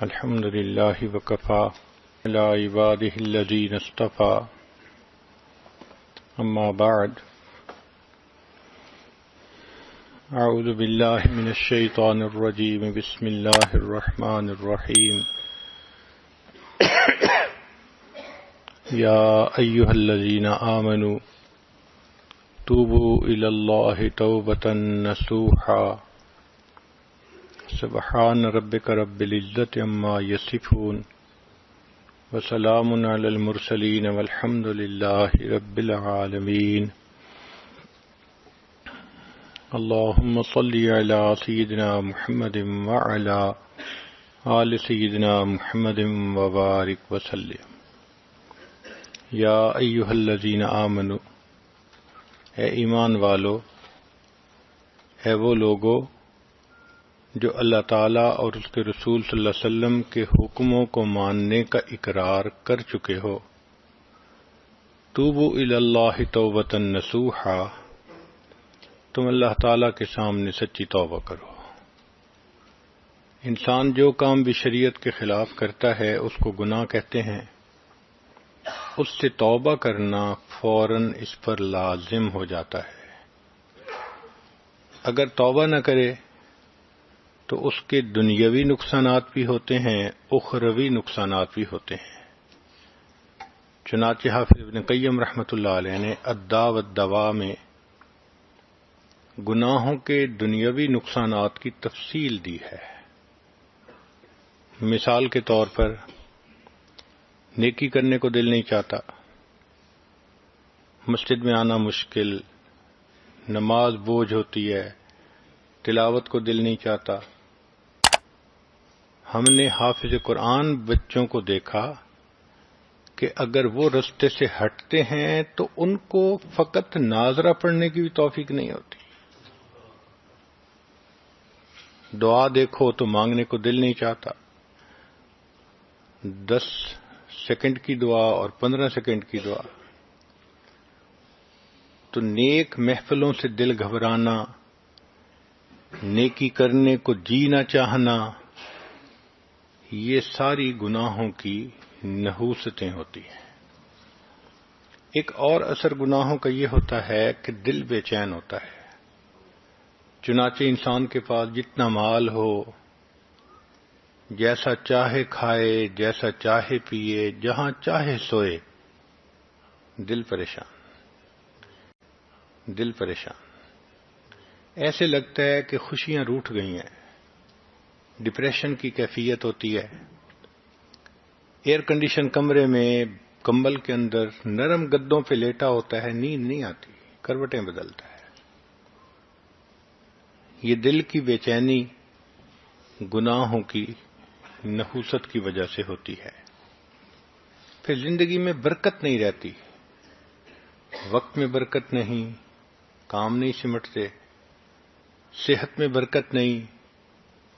الحمد لله وكفى على عباده الذين اصطفى أما بعد أعوذ بالله من الشيطان الرجيم بسم الله الرحمن الرحيم يا أيها الذين آمنوا توبوا إلى الله توبة نصوحا سبحان ربك رب العزة عما يصفون وسلام على المرسلين والحمد لله رب العالمين اللهم صل على سيدنا محمد وعلى آل سيدنا محمد وبارك وسلم یا ایھا الذین آمنوا، اے ایمان والو، اے وہ لوگو جو اللہ تعالیٰ اور اس کے رسول صلی اللہ علیہ وسلم کے حکموں کو ماننے کا اقرار کر چکے ہو، توبوا الی اللہ توبۃ نصوحا، تم اللہ تعالیٰ کے سامنے سچی توبہ کرو۔ انسان جو کام بھی شریعت کے خلاف کرتا ہے اس کو گناہ کہتے ہیں، اس سے توبہ کرنا فوراً اس پر لازم ہو جاتا ہے۔ اگر توبہ نہ کرے تو اس کے دنیاوی نقصانات بھی ہوتے ہیں، اخروی نقصانات بھی ہوتے ہیں۔ چنانچہ حافظ ابن قیم رحمۃ اللہ علیہ نے الداء والدواء میں گناہوں کے دنیاوی نقصانات کی تفصیل دی ہے۔ مثال کے طور پر نیکی کرنے کو دل نہیں چاہتا، مسجد میں آنا مشکل، نماز بوجھ ہوتی ہے، تلاوت کو دل نہیں چاہتا۔ ہم نے حافظ قرآن بچوں کو دیکھا کہ اگر وہ رستے سے ہٹتے ہیں تو ان کو فقط ناظرہ پڑھنے کی بھی توفیق نہیں ہوتی۔ دعا دیکھو تو مانگنے کو دل نہیں چاہتا، 10 سیکنڈ کی دعا اور 15 سیکنڈ کی دعا۔ تو نیک محفلوں سے دل گھبرانا، نیکی کرنے کو جی نہ چاہنا، یہ ساری گناہوں کی نحوستیں ہوتی ہیں۔ ایک اور اثر گناہوں کا یہ ہوتا ہے کہ دل بے چین ہوتا ہے۔ چنانچہ انسان کے پاس جتنا مال ہو، جیسا چاہے کھائے، جیسا چاہے پیے، جہاں چاہے سوئے، دل پریشان، دل پریشان، ایسے لگتا ہے کہ خوشیاں روٹھ گئی ہیں۔ ڈپریشن کی کیفیت ہوتی ہے۔ ایئر کنڈیشن کمرے میں کمبل کے اندر نرم گدوں پہ لیٹا ہوتا ہے، نیند نہیں آتی، کروٹیں بدلتا ہے۔ یہ دل کی بے چینی گناہوں کی نحوست کی وجہ سے ہوتی ہے۔ پھر زندگی میں برکت نہیں رہتی، وقت میں برکت نہیں، کام نہیں سمٹتے، صحت میں برکت نہیں،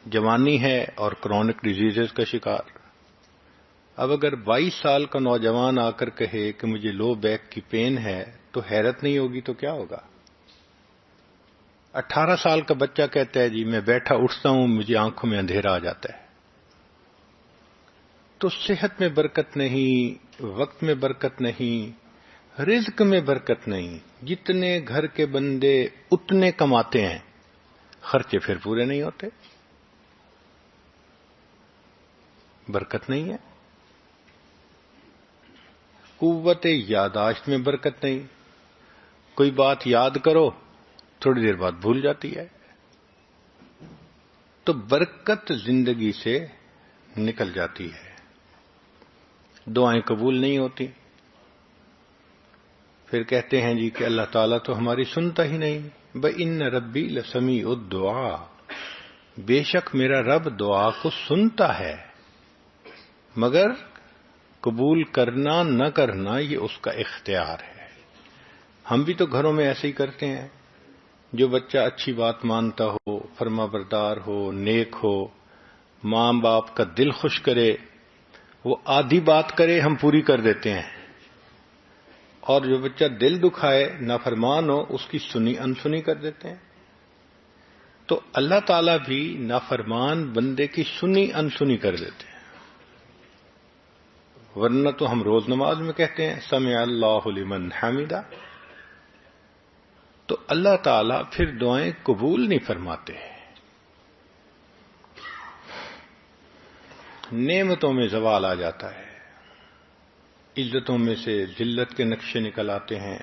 جوانی ہے اور کرونک ڈیزیزز کا شکار۔ اب اگر 22 سال کا نوجوان آ کر کہے کہ مجھے لو بیک کی پین ہے تو حیرت نہیں ہوگی تو کیا ہوگا؟ 18 سال کا بچہ کہتا ہے جی میں بیٹھا اٹھتا ہوں مجھے آنکھوں میں اندھیرا آ جاتا ہے۔ تو صحت میں برکت نہیں، وقت میں برکت نہیں، رزق میں برکت نہیں۔ جتنے گھر کے بندے اتنے کماتے ہیں، خرچے پھر پورے نہیں ہوتے، برکت نہیں ہے۔ قوت یاداشت میں برکت نہیں، کوئی بات یاد کرو تھوڑی دیر بعد بھول جاتی ہے۔ تو برکت زندگی سے نکل جاتی ہے، دعائیں قبول نہیں ہوتی۔ پھر کہتے ہیں جی کہ اللہ تعالیٰ تو ہماری سنتا ہی نہیں۔ بِإِنَّ رَبِّي لَسَمِيعُ الدُّعَاء، بے شک میرا رب دعا کو سنتا ہے، مگر قبول کرنا نہ کرنا یہ اس کا اختیار ہے۔ ہم بھی تو گھروں میں ایسے ہی کرتے ہیں، جو بچہ اچھی بات مانتا ہو، فرما بردار ہو، نیک ہو، ماں باپ کا دل خوش کرے، وہ آدھی بات کرے ہم پوری کر دیتے ہیں، اور جو بچہ دل دکھائے، نافرمان ہو، اس کی سنی انسنی کر دیتے ہیں۔ تو اللہ تعالیٰ بھی نافرمان بندے کی سنی انسنی کر دیتے ہیں۔ ورنہ تو ہم روز نماز میں کہتے ہیں سمع اللہ لمن حمدہ. تو اللہ تعالیٰ پھر دعائیں قبول نہیں فرماتے. نعمتوں میں زوال آ جاتا ہے، عزتوں میں سے ذلت کے نقشے نکل آتے ہیں،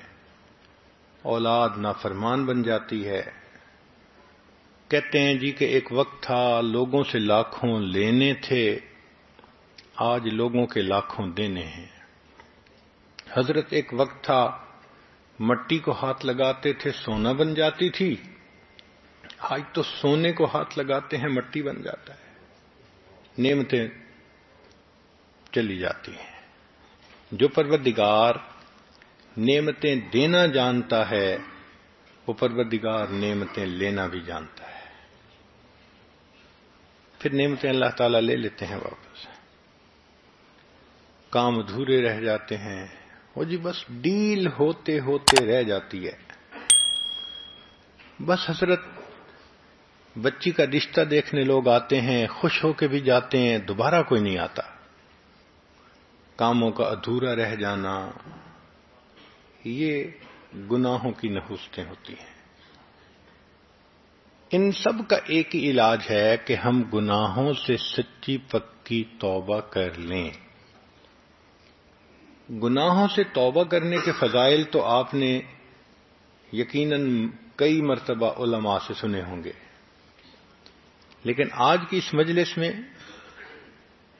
اولاد نافرمان بن جاتی ہے. کہتے ہیں جی کہ ایک وقت تھا لوگوں سے لاکھوں لینے تھے، آج لوگوں کے لاکھوں دینے ہیں. حضرت ایک وقت تھا مٹی کو ہاتھ لگاتے تھے سونا بن جاتی تھی، آج تو سونے کو ہاتھ لگاتے ہیں مٹی بن جاتا ہے. نعمتیں چلی جاتی ہیں. جو پروردگار نعمتیں دینا جانتا ہے وہ پروردگار نعمتیں لینا بھی جانتا ہے. پھر نعمتیں اللہ تعالیٰ لے لیتے ہیں واپس، کام ادھورے رہ جاتے ہیں. وہ جی بس ڈیل ہوتے ہوتے رہ جاتی ہے. بس حضرت بچی کا رشتہ دیکھنے لوگ آتے ہیں، خوش ہو کے بھی جاتے ہیں، دوبارہ کوئی نہیں آتا. کاموں کا ادھورا رہ جانا، یہ گناہوں کی نحوستیں ہوتی ہیں. ان سب کا ایک ہی علاج ہے کہ ہم گناہوں سے سچی پکی توبہ کر لیں. گناہوں سے توبہ کرنے کے فضائل تو آپ نے یقیناً کئی مرتبہ علماء سے سنے ہوں گے، لیکن آج کی اس مجلس میں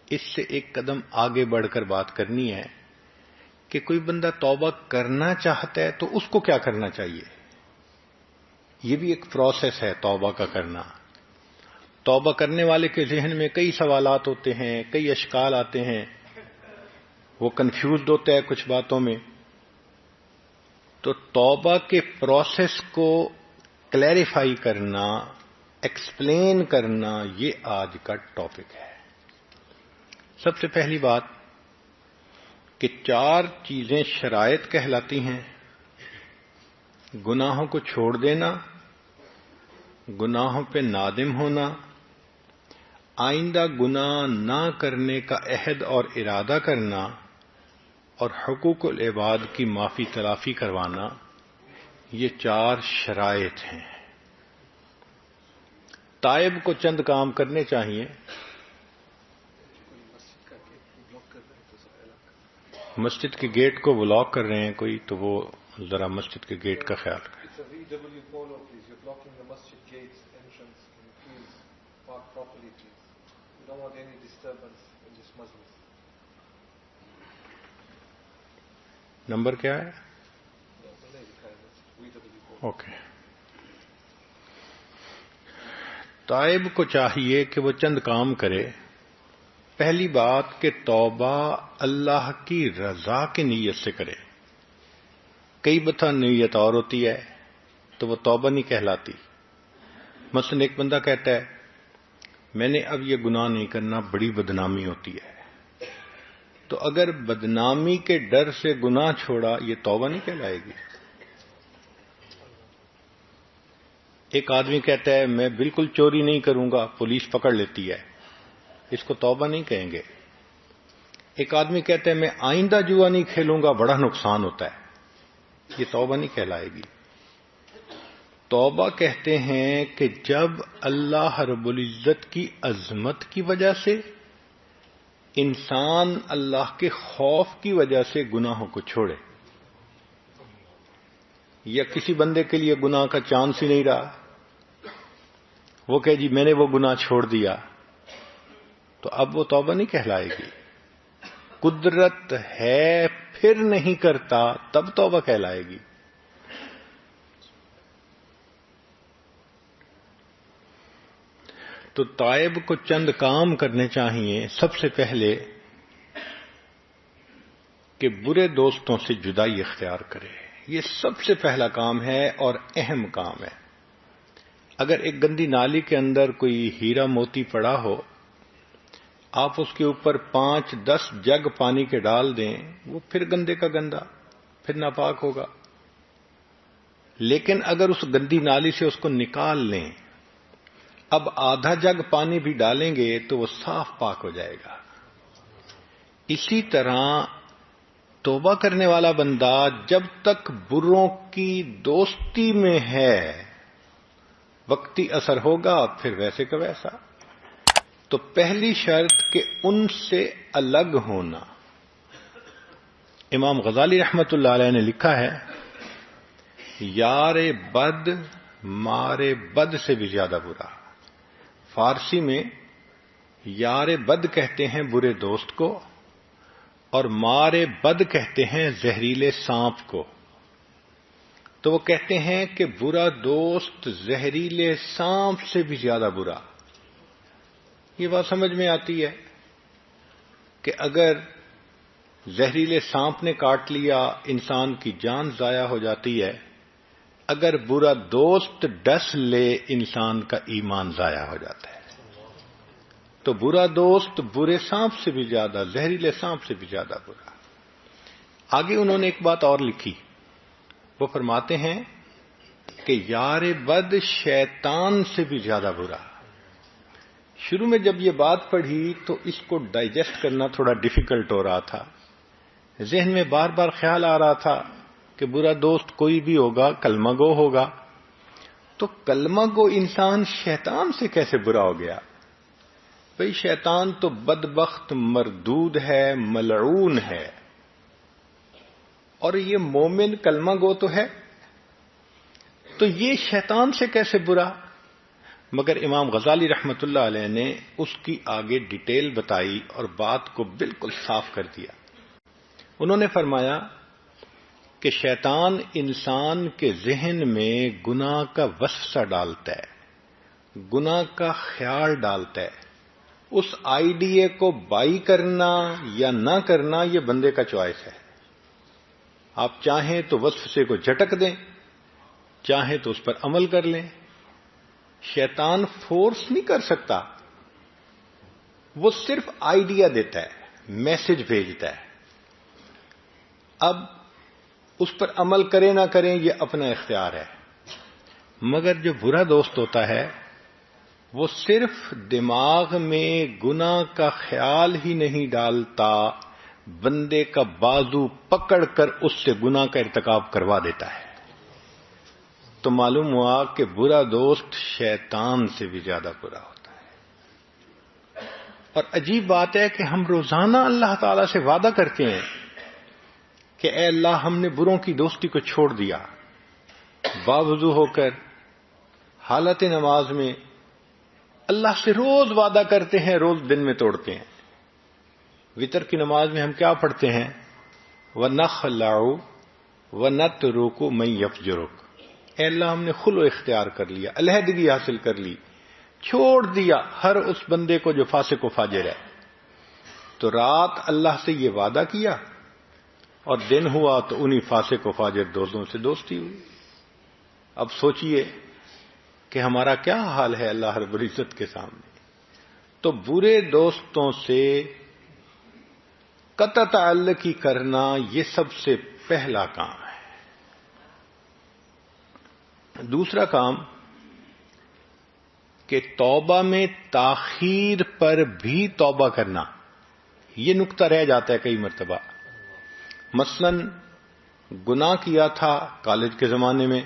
اس سے ایک قدم آگے بڑھ کر بات کرنی ہے کہ کوئی بندہ توبہ کرنا چاہتا ہے تو اس کو کیا کرنا چاہیے. یہ بھی ایک پروسیس ہے توبہ کا کرنا. توبہ کرنے والے کے ذہن میں کئی سوالات ہوتے ہیں، کئی اشکال آتے ہیں، وہ کنفیوزڈ ہوتا ہے کچھ باتوں میں. تو توبہ کے پروسیس کو کلیریفائی کرنا، ایکسپلین کرنا، یہ آج کا ٹاپک ہے. سب سے پہلی بات کہ 4 چیزیں شرائط کہلاتی ہیں: گناہوں کو چھوڑ دینا، گناہوں پہ نادم ہونا، آئندہ گناہ نہ کرنے کا عہد اور ارادہ کرنا، اور حقوق العباد کی معافی تلافی کروانا. یہ 4 شرائط ہیں. تائب کو چند کام کرنے چاہیے. مسجد کے گیٹ کو بلاک کر رہے ہیں کوئی، تو وہ ذرا مسجد کے گیٹ کا خیال کریں. نمبر کیا ہے؟ اوکے. تائب کو چاہیے کہ وہ چند کام کرے. پہلی بات کہ توبہ اللہ کی رضا کی نیت سے کرے. کئی دفعہ نیت اور ہوتی ہے تو وہ توبہ نہیں کہلاتی. مثلا ایک بندہ کہتا ہے میں نے اب یہ گناہ نہیں کرنا، بڑی بدنامی ہوتی ہے. تو اگر بدنامی کے ڈر سے گناہ چھوڑا، یہ توبہ نہیں کہلائے گی. ایک آدمی کہتا ہے میں بالکل چوری نہیں کروں گا، پولیس پکڑ لیتی ہے، اس کو توبہ نہیں کہیں گے. ایک آدمی کہتا ہے میں آئندہ جوا نہیں کھیلوں گا، بڑا نقصان ہوتا ہے، یہ توبہ نہیں کہلائے گی. توبہ کہتے ہیں کہ جب اللہ رب العزت کی عظمت کی وجہ سے انسان اللہ کے خوف کی وجہ سے گناہوں کو چھوڑے. یا کسی بندے کے لیے گناہ کا چانس ہی نہیں رہا، وہ کہے جی میں نے وہ گناہ چھوڑ دیا، تو اب وہ توبہ نہیں کہلائے گی. قدرت ہے پھر نہیں کرتا تب توبہ کہلائے گی. تو تائب کو چند کام کرنے چاہیے. سب سے پہلے کہ برے دوستوں سے جدائی اختیار کرے. یہ سب سے پہلا کام ہے اور اہم کام ہے. اگر ایک گندی نالی کے اندر کوئی ہیرا موتی پڑا ہو، آپ اس کے اوپر 5-10 جگ پانی کے ڈال دیں، وہ پھر گندے کا گندا، پھر ناپاک ہوگا. لیکن اگر اس گندی نالی سے اس کو نکال لیں، اب آدھا جگ پانی بھی ڈالیں گے تو وہ صاف پاک ہو جائے گا. اسی طرح توبہ کرنے والا بندہ جب تک بروں کی دوستی میں ہے وقتی اثر ہوگا، پھر ویسے کا ویسا. تو پہلی شرط کہ ان سے الگ ہونا. امام غزالی رحمت اللہ علیہ نے لکھا ہے، یار بد مارے بد سے بھی زیادہ برا. فارسی میں یار بد کہتے ہیں برے دوست کو، اور مارے بد کہتے ہیں زہریلے سانپ کو. تو وہ کہتے ہیں کہ برا دوست زہریلے سانپ سے بھی زیادہ برا. یہ بات سمجھ میں آتی ہے کہ اگر زہریلے سانپ نے کاٹ لیا انسان کی جان ضائع ہو جاتی ہے، اگر برا دوست ڈس لے انسان کا ایمان ضائع ہو جاتا ہے. تو برا دوست برے سانپ سے بھی زیادہ، زہریلے سانپ سے بھی زیادہ برا. آگے انہوں نے ایک بات اور لکھی، وہ فرماتے ہیں کہ یار بد شیطان سے بھی زیادہ برا. شروع میں جب یہ بات پڑھی تو اس کو ڈائجسٹ کرنا تھوڑا ڈیفیکلٹ ہو رہا تھا. ذہن میں بار بار خیال آ رہا تھا کہ برا دوست کوئی بھی ہوگا کلمہ گو ہوگا، تو کلمہ گو انسان شیطان سے کیسے برا ہو گیا؟ بھئی شیطان تو بدبخت مردود ہے، ملعون ہے، اور یہ مومن کلمہ گو تو ہے، تو یہ شیطان سے کیسے برا؟ مگر امام غزالی رحمت اللہ علیہ نے اس کی آگے ڈیٹیل بتائی اور بات کو بالکل صاف کر دیا. انہوں نے فرمایا کہ شیطان انسان کے ذہن میں گناہ کا وسوسہ ڈالتا ہے، گناہ کا خیال ڈالتا ہے. اس آئیڈیے کو بائی کرنا یا نہ کرنا یہ بندے کا چوائس ہے. آپ چاہیں تو وسوسے کو جھٹک دیں، چاہیں تو اس پر عمل کر لیں. شیطان فورس نہیں کر سکتا، وہ صرف آئیڈیا دیتا ہے، میسج بھیجتا ہے. اب اس پر عمل کریں نہ کریں یہ اپنا اختیار ہے. مگر جو برا دوست ہوتا ہے وہ صرف دماغ میں گناہ کا خیال ہی نہیں ڈالتا، بندے کا بازو پکڑ کر اس سے گناہ کا ارتکاب کروا دیتا ہے. تو معلوم ہوا کہ برا دوست شیطان سے بھی زیادہ برا ہوتا ہے. اور عجیب بات ہے کہ ہم روزانہ اللہ تعالی سے وعدہ کرتے ہیں کہ اے اللہ ہم نے بروں کی دوستی کو چھوڑ دیا. باوضو ہو کر حالت نماز میں اللہ سے روز وعدہ کرتے ہیں، روز دن میں توڑتے ہیں. وتر کی نماز میں ہم کیا پڑھتے ہیں؟ وَنَخْلَعُ وَنَتْرُكُ مَن يَفْجُرُكَ. اے اللہ ہم نے خلو اختیار کر لیا، علیحدگی حاصل کر لی، چھوڑ دیا ہر اس بندے کو جو فاسق و فاجر ہے. تو رات اللہ سے یہ وعدہ کیا اور دن ہوا تو انہی فاسق و فاجر دوستوں سے دوستی ہوئی. اب سوچئے کہ ہمارا کیا حال ہے اللہ رب العزت کے سامنے. تو برے دوستوں سے قطع تعلقی کرنا یہ سب سے پہلا کام ہے. دوسرا کام کہ توبہ میں تاخیر پر بھی توبہ کرنا. یہ نقطہ رہ جاتا ہے کئی مرتبہ. مثلا گناہ کیا تھا کالج کے زمانے میں،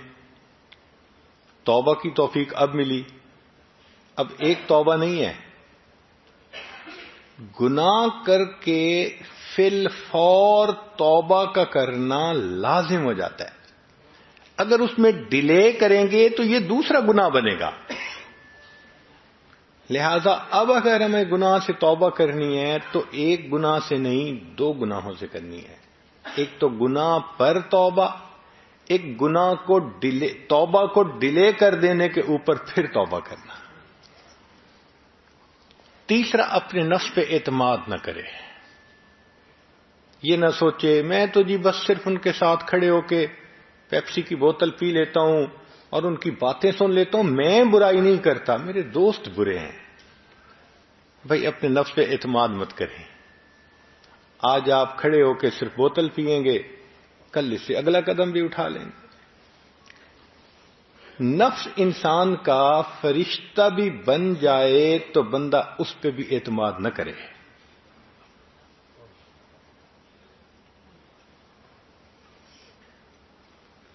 توبہ کی توفیق اب ملی. اب ایک توبہ نہیں ہے، گناہ کر کے فی الفور توبہ کا کرنا لازم ہو جاتا ہے. اگر اس میں ڈیلے کریں گے تو یہ دوسرا گناہ بنے گا. لہذا اب اگر ہمیں گناہ سے توبہ کرنی ہے تو ایک گناہ سے نہیں، دو گناہوں سے کرنی ہے. ایک تو گناہ پر توبہ، ایک گناہ کو توبہ کو ڈیلے کر دینے کے اوپر پھر توبہ کرنا. تیسرا اپنے نفس پہ اعتماد نہ کرے. یہ نہ سوچے میں تو جی بس صرف ان کے ساتھ کھڑے ہو کے پیپسی کی بوتل پی لیتا ہوں اور ان کی باتیں سن لیتا ہوں، میں برائی نہیں کرتا، میرے دوست برے ہیں. بھائی اپنے نفس پہ اعتماد مت کریں. آج آپ کھڑے ہو کے صرف بوتل پئیں گے، کل اس سے اگلا قدم بھی اٹھا لیں گے. نفس انسان کا فرشتہ بھی بن جائے تو بندہ اس پہ بھی اعتماد نہ کرے.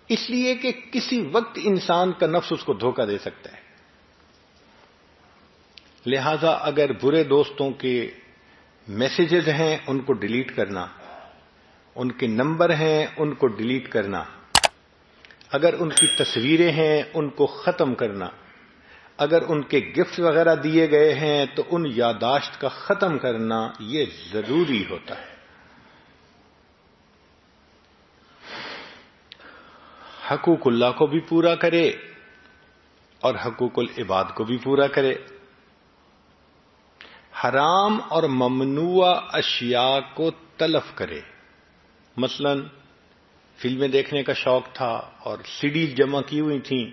اس لیے کہ کسی وقت انسان کا نفس اس کو دھوکہ دے سکتا ہے. لہذا اگر برے دوستوں کے میسیجز ہیں ان کو ڈیلیٹ کرنا، ان کے نمبر ہیں ان کو ڈیلیٹ کرنا، اگر ان کی تصویریں ہیں ان کو ختم کرنا، اگر ان کے گفٹ وغیرہ دیے گئے ہیں تو ان یادداشت کا ختم کرنا، یہ ضروری ہوتا ہے. حقوق اللہ کو بھی پورا کرے اور حقوق العباد کو بھی پورا کرے. حرام اور ممنوع اشیاء کو تلف کرے. مثلا فلمیں دیکھنے کا شوق تھا اور سیڈیز جمع کی ہوئی تھیں،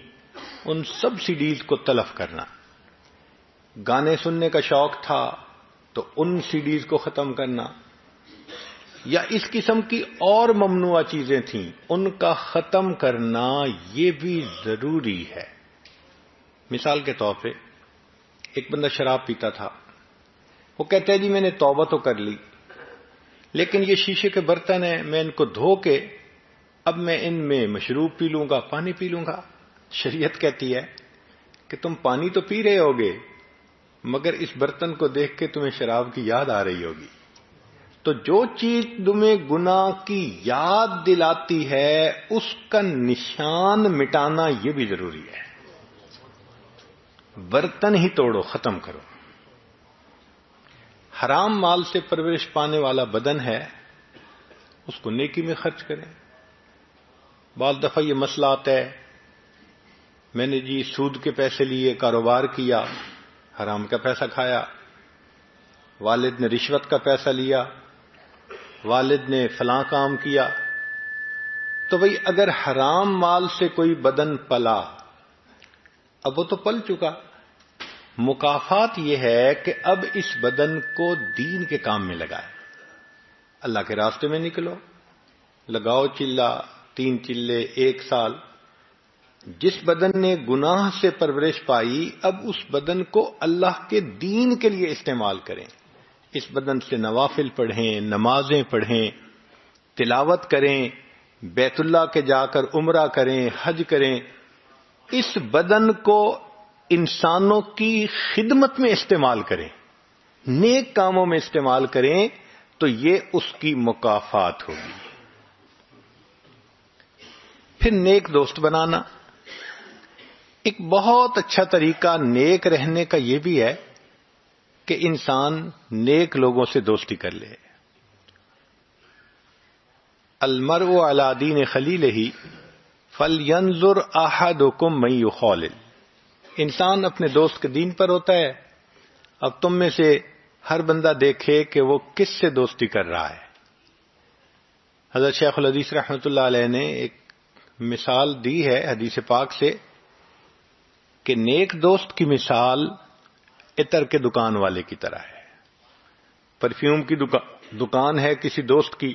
ان سب سیڈیز کو تلف کرنا. گانے سننے کا شوق تھا تو ان سیڈیز کو ختم کرنا، یا اس قسم کی اور ممنوع چیزیں تھیں ان کا ختم کرنا، یہ بھی ضروری ہے. مثال کے طور پہ ایک بندہ شراب پیتا تھا، وہ کہتا ہے جی میں نے توبہ تو کر لی، لیکن یہ شیشے کے برتن ہیں، میں ان کو دھو کے اب میں ان میں مشروب پی لوں گا، پانی پی لوں گا. شریعت کہتی ہے کہ تم پانی تو پی رہے ہوگے مگر اس برتن کو دیکھ کے تمہیں شراب کی یاد آ رہی ہوگی. تو جو چیز تمہیں گناہ کی یاد دلاتی ہے اس کا نشان مٹانا یہ بھی ضروری ہے. برتن ہی توڑو، ختم کرو. حرام مال سے پرورش پانے والا بدن ہے، اس کو نیکی میں خرچ کریں. بعض دفعہ یہ مسئلہ آتا ہے، میں نے جی سود کے پیسے لیے کاروبار کیا، حرام کا پیسہ کھایا، والد نے رشوت کا پیسہ لیا، والد نے فلاں کام کیا. تو بھئی اگر حرام مال سے کوئی بدن پلا، اب وہ تو پل چکا، مکافات یہ ہے کہ اب اس بدن کو دین کے کام میں لگائے. اللہ کے راستے میں نکلو، لگاؤ چلہ، 3 چلے، 1 سال. جس بدن نے گناہ سے پرورش پائی اب اس بدن کو اللہ کے دین کے لیے استعمال کریں. اس بدن سے نوافل پڑھیں، نمازیں پڑھیں، تلاوت کریں، بیت اللہ کے جا کر عمرہ کریں، حج کریں. اس بدن کو انسانوں کی خدمت میں استعمال کریں، نیک کاموں میں استعمال کریں تو یہ اس کی مکافات ہوگی. پھر نیک دوست بنانا. ایک بہت اچھا طریقہ نیک رہنے کا یہ بھی ہے کہ انسان نیک لوگوں سے دوستی کر لے. المرء علی دین خلیلہ فلینظر احدکم من یخالل. انسان اپنے دوست کے دین پر ہوتا ہے. اب تم میں سے ہر بندہ دیکھے کہ وہ کس سے دوستی کر رہا ہے. حضرت شیخ الحدیث رحمۃ اللہ علیہ نے ایک مثال دی ہے حدیث پاک سے کہ نیک دوست کی مثال عطر کے دکان والے کی طرح ہے. پرفیوم کی دکان ہے کسی دوست کی،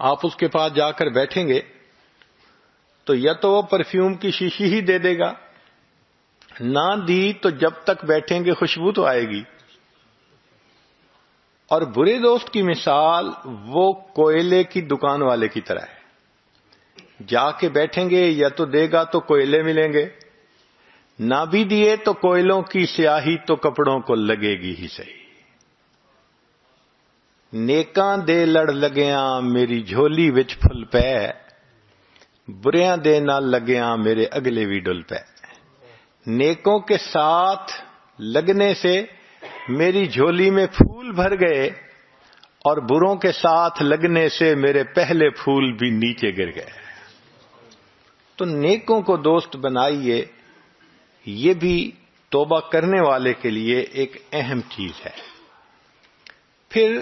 آپ اس کے پاس جا کر بیٹھیں گے تو یا تو وہ پرفیوم کی شیشی ہی دے دے گا، نہ دی تو جب تک بیٹھیں گے خوشبو تو آئے گی. اور برے دوست کی مثال وہ کوئلے کی دکان والے کی طرح ہے. جا کے بیٹھیں گے یا تو دے گا تو کوئلے ملیں گے، نہ بھی دیے تو کوئلوں کی سیاہی تو کپڑوں کو لگے گی ہی صحیح. نیکاں دے لڑ لگیاں میری جھولی وچ پھل پے، بریاں دے نہ لگیاں میرے اگلے بھی ڈل پے. نیکوں کے ساتھ لگنے سے میری جھولی میں پھول بھر گئے اور بروں کے ساتھ لگنے سے میرے پہلے پھول بھی نیچے گر گئے. تو نیکوں کو دوست بنائیے، یہ بھی توبہ کرنے والے کے لیے ایک اہم چیز ہے. پھر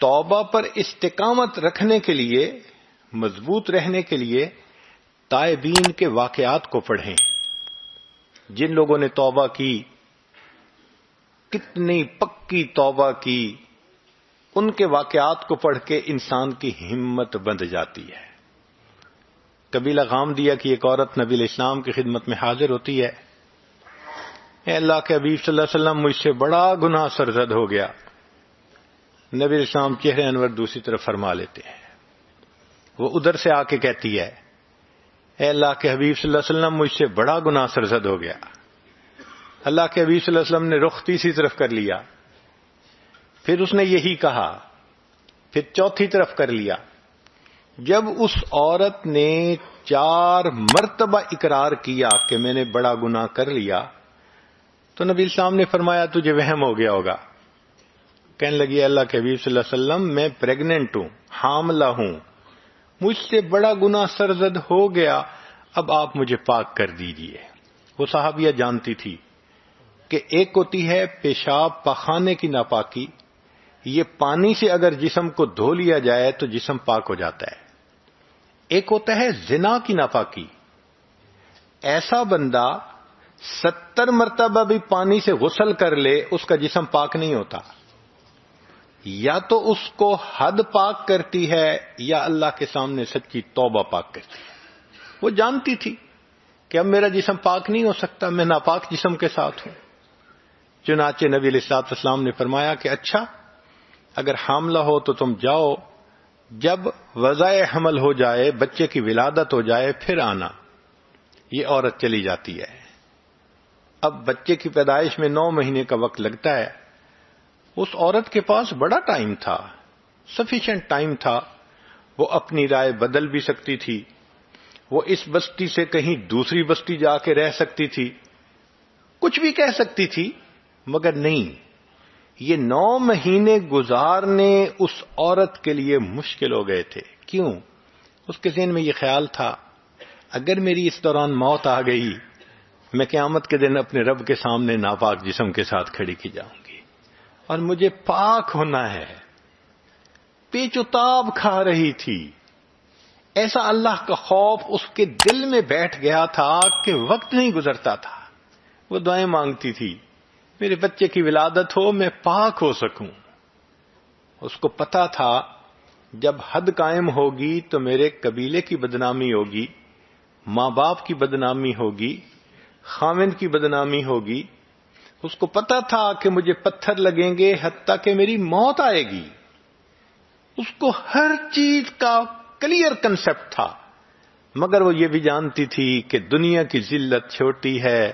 توبہ پر استقامت رکھنے کے لیے، مضبوط رہنے کے لیے تائبین کے واقعات کو پڑھیں. جن لوگوں نے توبہ کی، کتنی پکی توبہ کی، ان کے واقعات کو پڑھ کے انسان کی ہمت بندھ جاتی ہے. قبیلہ غامدیہ کی ایک عورت نبی علیہ السلام کی خدمت میں حاضر ہوتی ہے. اے اللہ کے حبیب صلی اللہ علیہ وسلم، مجھ سے بڑا گناہ سرزد ہو گیا. نبی علیہ السلام چہرے انور دوسری طرف فرما لیتے ہیں. وہ ادھر سے آ کے کہتی ہے اے اللہ کے حبیب صلی اللہ علیہ وسلم مجھ سے بڑا گناہ سرزد ہو گیا. اللہ کے حبیب صلی اللہ علیہ وسلم نے رخ تیسری طرف کر لیا. پھر اس نے یہی کہا. پھر چوتھی طرف کر لیا. جب اس عورت نے 4 مرتبہ اقرار کیا کہ میں نے بڑا گناہ کر لیا تو نبی السلام نے فرمایا تجھے وہم ہو گیا ہوگا. کہنے لگی اللہ کے حبیب صلی اللہ علیہ وسلم میں پریگننٹ ہوں, حاملہ ہوں, مجھ سے بڑا گناہ سرزد ہو گیا, اب آپ مجھے پاک کر دیجئے. وہ صحابیہ جانتی تھی کہ ایک ہوتی ہے پیشاب پخانے کی ناپاکی, یہ پانی سے اگر جسم کو دھو لیا جائے تو جسم پاک ہو جاتا ہے. ایک ہوتا ہے زنا کی ناپاکی, ایسا بندہ 70 مرتبہ بھی پانی سے غسل کر لے اس کا جسم پاک نہیں ہوتا. یا تو اس کو حد پاک کرتی ہے یا اللہ کے سامنے سچی توبہ پاک کرتی ہے. وہ جانتی تھی کہ اب میرا جسم پاک نہیں ہو سکتا, میں ناپاک جسم کے ساتھ ہوں. چنانچہ نبی علیہ الصلوۃ والسلام نے فرمایا کہ اچھا اگر حاملہ ہو تو تم جاؤ, جب وضع حمل ہو جائے, بچے کی ولادت ہو جائے پھر آنا. یہ عورت چلی جاتی ہے. اب بچے کی پیدائش میں 9 مہینے کا وقت لگتا ہے. اس عورت کے پاس بڑا ٹائم تھا, سفیشینٹ ٹائم تھا. وہ اپنی رائے بدل بھی سکتی تھی, وہ اس بستی سے کہیں دوسری بستی جا کے رہ سکتی تھی, کچھ بھی کہہ سکتی تھی, مگر نہیں. یہ 9 مہینے گزارنے اس عورت کے لیے مشکل ہو گئے تھے. کیوں؟ اس کے ذہن میں یہ خیال تھا اگر میری اس دوران موت آ گئی, میں قیامت کے دن اپنے رب کے سامنے ناپاک جسم کے ساتھ کھڑی کی جاؤں گی اور مجھے پاک ہونا ہے. پیچ و تاب کھا رہی تھی. ایسا اللہ کا خوف اس کے دل میں بیٹھ گیا تھا کہ وقت نہیں گزرتا تھا. وہ دعائیں مانگتی تھی میرے بچے کی ولادت ہو, میں پاک ہو سکوں. اس کو پتا تھا جب حد قائم ہوگی تو میرے قبیلے کی بدنامی ہوگی, ماں باپ کی بدنامی ہوگی, خاوند کی بدنامی ہوگی. اس کو پتا تھا کہ مجھے پتھر لگیں گے حتیٰ کہ میری موت آئے گی. اس کو ہر چیز کا کلیئر کنسپٹ تھا, مگر وہ یہ بھی جانتی تھی کہ دنیا کی ذلت چھوٹی ہے,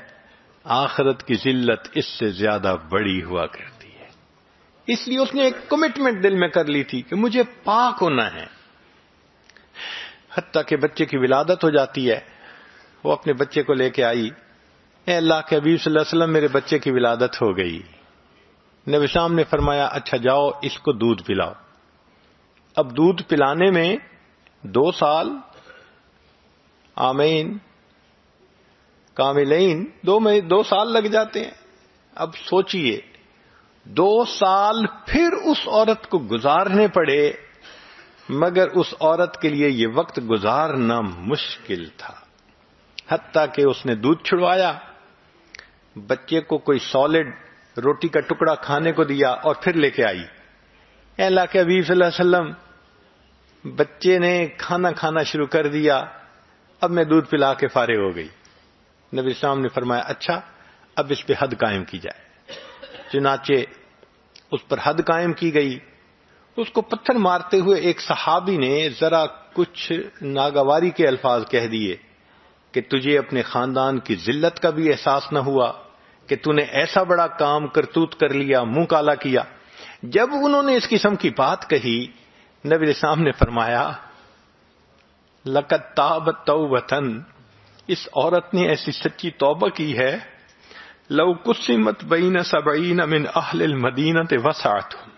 آخرت کی ذلت اس سے زیادہ بڑی ہوا کرتی ہے. اس لیے اس نے ایک کمٹمنٹ دل میں کر لی تھی کہ مجھے پاک ہونا ہے. حتیٰ کہ بچے کی ولادت ہو جاتی ہے. وہ اپنے بچے کو لے کے آئی. اے اللہ کے حبیب صلی اللہ علیہ وسلم میرے بچے کی ولادت ہو گئی. نبی صاحب نے فرمایا اچھا جاؤ اس کو دودھ پلاؤ. اب دودھ پلانے میں 2 سال آمین کاملین 2 سال لگ جاتے ہیں. اب سوچئے 2 سال پھر اس عورت کو گزارنے پڑے, مگر اس عورت کے لیے یہ وقت گزارنا مشکل تھا. حتیٰ کہ اس نے دودھ چھڑوایا, بچے کو کوئی سالڈ روٹی کا ٹکڑا کھانے کو دیا اور پھر لے کے آئی. اے اللہ کے حبیب صلی اللہ علیہ وسلم بچے نے کھانا کھانا شروع کر دیا, اب میں دودھ پلا کے فارغ ہو گئی. نبی اسلام نے فرمایا اچھا اب اس پہ حد قائم کی جائے. چنانچہ اس پر حد قائم کی گئی. اس کو پتھر مارتے ہوئے ایک صحابی نے ذرا کچھ ناگواری کے الفاظ کہہ دیے کہ تجھے اپنے خاندان کی ذلت کا بھی احساس نہ ہوا کہ تو نے ایسا بڑا کام کرتوت کر لیا, منہ کالا کیا. جب انہوں نے اس قسم کی بات کہی, نبی السلام نے فرمایا لقد تابت توبۃ, اس عورت نے ایسی سچی توبہ کی ہے لو قسمت بین 70 من اہل المدینہ وسعتهم,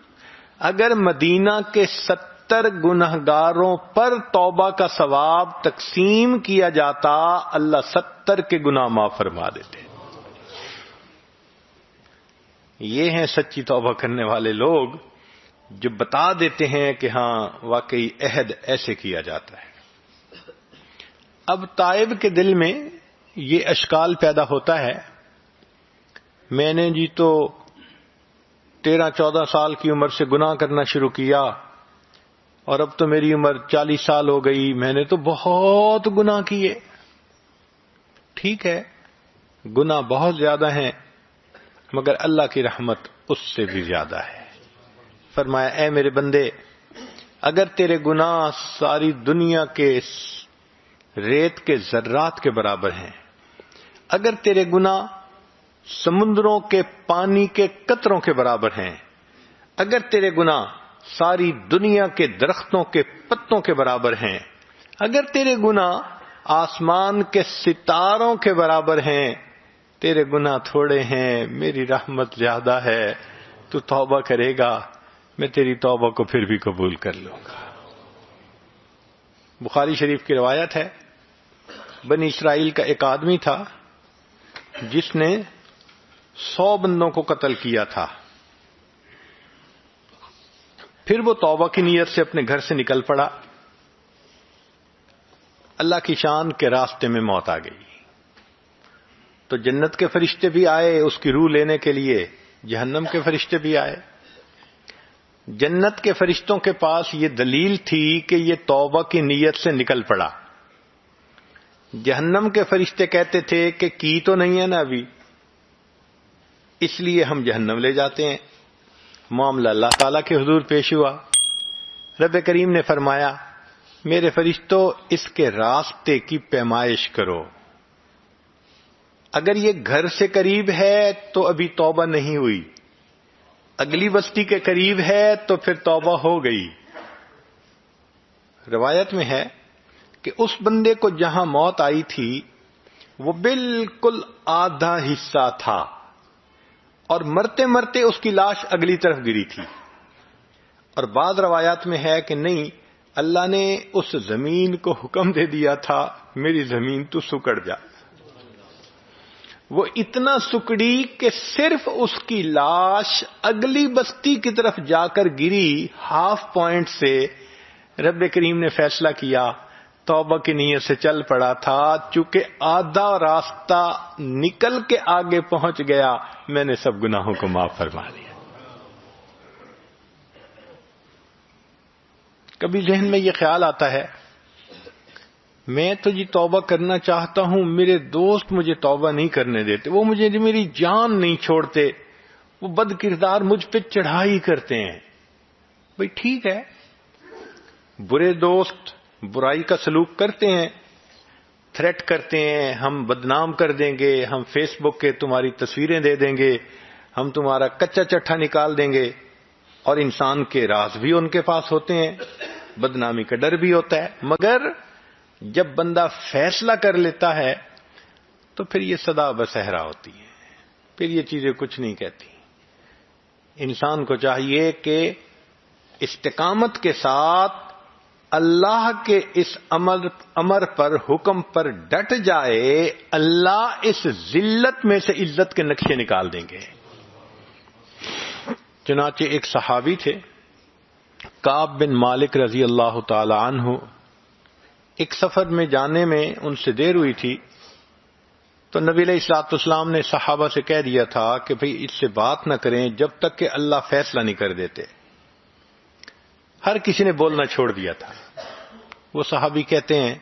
اگر مدینہ کے 70 گنہگاروں پر توبہ کا ثواب تقسیم کیا جاتا اللہ 70 کے گناہ معاف فرما دیتے. یہ ہیں سچی توبہ کرنے والے لوگ جو بتا دیتے ہیں کہ ہاں واقعی عہد ایسے کیا جاتا ہے. اب تائب کے دل میں یہ اشکال پیدا ہوتا ہے, میں نے جی تو 13-14 سال کی عمر سے گناہ کرنا شروع کیا اور اب تو میری عمر 40 سال ہو گئی, میں نے تو بہت گناہ کیے. ٹھیک ہے گناہ بہت زیادہ ہیں, مگر اللہ کی رحمت اس سے بھی زیادہ ہے. فرمایا اے میرے بندے, اگر تیرے گناہ ساری دنیا کے ریت کے ذرات کے برابر ہیں، اگر تیرے گناہ سمندروں کے پانی کے قطروں کے برابر ہیں، اگر تیرے گناہ ساری دنیا کے درختوں کے پتوں کے برابر ہیں، اگر تیرے گناہ آسمان کے ستاروں کے برابر ہیں، تیرے گناہ تھوڑے ہیں، میری رحمت زیادہ ہے، تو توبہ کرے گا، میں تیری توبہ کو پھر بھی قبول کر لوں گا۔ بخاری شریف کی روایت ہے، بنی اسرائیل کا ایک آدمی تھا جس نے 100 بندوں کو قتل کیا تھا، پھر وہ توبہ کی نیت سے اپنے گھر سے نکل پڑا، اللہ کی شان کے راستے میں موت آ گئی، تو جنت کے فرشتے بھی آئے اس کی روح لینے کے لیے، جہنم کے فرشتے بھی آئے۔ جنت کے فرشتوں کے پاس یہ دلیل تھی کہ یہ توبہ کی نیت سے نکل پڑا، جہنم کے فرشتے کہتے تھے کہ کی تو نہیں ہے نا ابھی، اس لیے ہم جہنم لے جاتے ہیں۔ معاملہ اللہ تعالیٰ کے حضور پیش ہوا، رب کریم نے فرمایا میرے فرشتوں اس کے راستے کی پیمائش کرو، اگر یہ گھر سے قریب ہے تو ابھی توبہ نہیں ہوئی، اگلی بستی کے قریب ہے تو پھر توبہ ہو گئی۔ روایت میں ہے کہ اس بندے کو جہاں موت آئی تھی وہ بالکل آدھا حصہ تھا، اور مرتے مرتے اس کی لاش اگلی طرف گری تھی، اور بعض روایات میں ہے کہ نہیں، اللہ نے اس زمین کو حکم دے دیا تھا میری زمین تو سکڑ جا، وہ اتنا سکڑی کہ صرف اس کی لاش اگلی بستی کی طرف جا کر گری، ہاف پوائنٹ سے رب کریم نے فیصلہ کیا، توبہ کی نیت سے چل پڑا تھا، چونکہ آدھا راستہ نکل کے آگے پہنچ گیا، میں نے سب گناہوں کو معاف فرما دیا۔ کبھی ذہن میں یہ خیال آتا ہے میں تو جی توبہ کرنا چاہتا ہوں، میرے دوست مجھے توبہ نہیں کرنے دیتے، وہ مجھے میری جان نہیں چھوڑتے، وہ بد کردار مجھ پہ چڑھائی کرتے ہیں۔ بھئی ٹھیک ہے، برے دوست برائی کا سلوک کرتے ہیں، تھریٹ کرتے ہیں، ہم بدنام کر دیں گے، ہم فیس بک کے تمہاری تصویریں دے دیں گے، ہم تمہارا کچا چٹھا نکال دیں گے، اور انسان کے راز بھی ان کے پاس ہوتے ہیں، بدنامی کا ڈر بھی ہوتا ہے، مگر جب بندہ فیصلہ کر لیتا ہے تو پھر یہ صدا بصحرا ہوتی ہے، پھر یہ چیزیں کچھ نہیں کہتی۔ انسان کو چاہیے کہ استقامت کے ساتھ اللہ کے اس امر پر، حکم پر ڈٹ جائے، اللہ اس ذلت میں سے عزت کے نقشے نکال دیں گے۔ چنانچہ ایک صحابی تھے کعب بن مالک رضی اللہ تعالی عنہ، ایک سفر میں جانے میں ان سے دیر ہوئی تھی، تو نبی علیہ الصلوۃ والسلام نے صحابہ سے کہہ دیا تھا کہ بھئی اس سے بات نہ کریں جب تک کہ اللہ فیصلہ نہیں کر دیتے۔ ہر کسی نے بولنا چھوڑ دیا تھا۔ وہ صحابی کہتے ہیں